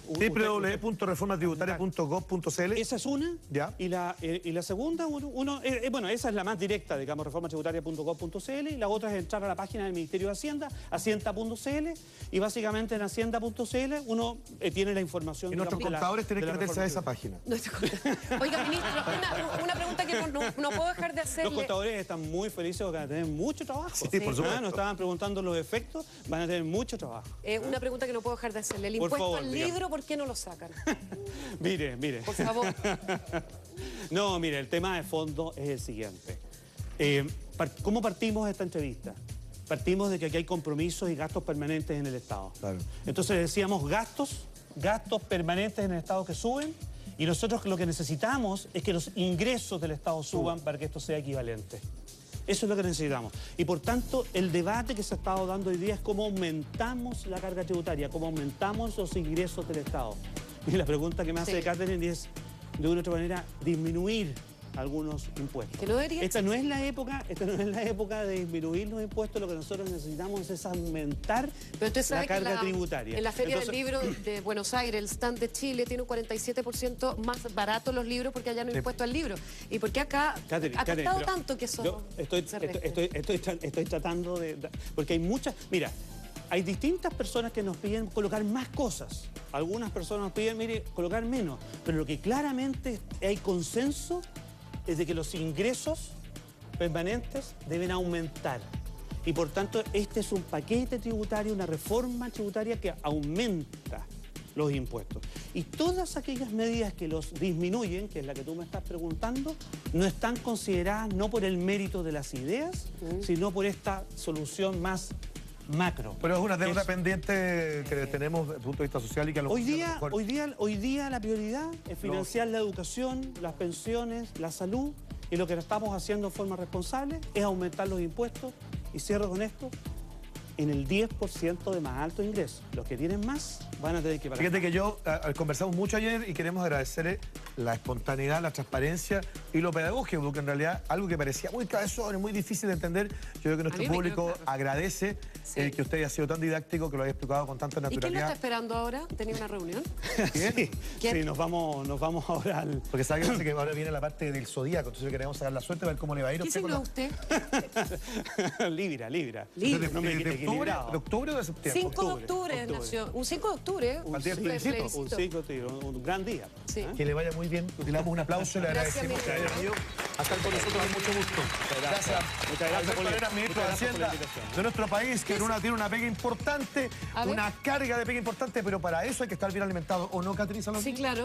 Speaker 2: www.reformatributaria.gov.cl.
Speaker 3: Esa es una. Ya. Y la segunda, bueno, esa es la más directa, digamos, reformatributaria.gov.cl, y la otra es entrar a la página del Ministerio de Hacienda, hacienda.cl, y básicamente en hacienda.cl uno tiene la información.
Speaker 2: Y nuestros contadores tienen que meterse a esa página.
Speaker 1: Oiga, ministro, una pregunta que no puedo dejar de hacerle.
Speaker 3: Los contadores están muy felices porque van a tener mucho trabajo.
Speaker 2: Sí, por supuesto.
Speaker 3: Nos estaban preguntando los efectos, van a tener mucho trabajo.
Speaker 1: Una pregunta que no puedo dejar de hacerle. El impuesto al libro, ¿por qué no lo sacan?
Speaker 3: Mire.
Speaker 1: Por favor.
Speaker 3: No, mire, el tema de fondo es el siguiente. ¿Cómo partimos esta entrevista? Partimos de que aquí hay compromisos y gastos permanentes en el Estado. Claro. Entonces decíamos gastos permanentes en el Estado que suben, y nosotros lo que necesitamos es que los ingresos del Estado suban para que esto sea equivalente. Eso es lo que necesitamos. Y por tanto, el debate que se ha estado dando hoy día es cómo aumentamos la carga tributaria, cómo aumentamos los ingresos del Estado. Y la pregunta que me hace Catherine es, de una u otra manera, disminuir algunos impuestos. Esta no es la época de disminuir los impuestos. Lo que nosotros necesitamos es aumentar la carga tributaria.
Speaker 1: En la Feria del Libro de Buenos Aires, el stand de Chile tiene un 47% más barato los libros porque allá no hay impuesto al libro. ¿Y por qué acá ha costado tanto que eso
Speaker 3: estoy tratando de... Porque hay muchas... Mira, hay distintas personas que nos piden colocar más cosas. Algunas personas nos piden, mire, colocar menos. Pero lo que claramente hay consenso es de que los ingresos permanentes deben aumentar. Y por tanto, este es un paquete tributario, una reforma tributaria que aumenta los impuestos. Y todas aquellas medidas que los disminuyen, que es la que tú me estás preguntando, no están consideradas no por el mérito de las ideas, sino por esta solución más macro.
Speaker 2: Pero es una deuda pendiente que tenemos desde el punto de vista social y que
Speaker 3: hoy día la prioridad es financiar la educación, las pensiones, la salud, y lo que estamos haciendo de forma responsable es aumentar los impuestos, y cierro con esto, en el 10% de más altos ingresos. Los que tienen más van a tener que pagar.
Speaker 2: Fíjate que yo conversamos mucho ayer y queremos agradecerle la espontaneidad, la transparencia y lo pedagógico, porque en realidad algo que parecía muy cabezón y muy difícil de entender, yo creo que nuestro público agradece que usted haya sido tan didáctico, que lo haya explicado con tanta naturalidad.
Speaker 1: ¿Y quién lo está esperando ahora? ¿Tenía una reunión?
Speaker 3: Sí, nos vamos ahora al...
Speaker 2: Porque sabe que ahora viene la parte del zodíaco, entonces queremos sacar la suerte, a ver cómo le va a ir.
Speaker 1: ¿Qué signo usted?
Speaker 3: Libra.
Speaker 2: ¿De octubre o de septiembre?
Speaker 1: 5 de octubre nació. Un 5 de octubre.
Speaker 3: Un 5 de octubre, un gran día.
Speaker 2: Que le vaya muy muy bien. Le damos un aplauso y le agradecemos que haya venido a estar con nosotros con mucho gusto. Gracias.
Speaker 3: Muchas gracias por la
Speaker 2: ministro de Hacienda de nuestro país, que tiene una pega importante, una carga de pega importante, pero para eso hay que estar bien alimentado, ¿o no, Catherine Salón?
Speaker 1: Sí, claro.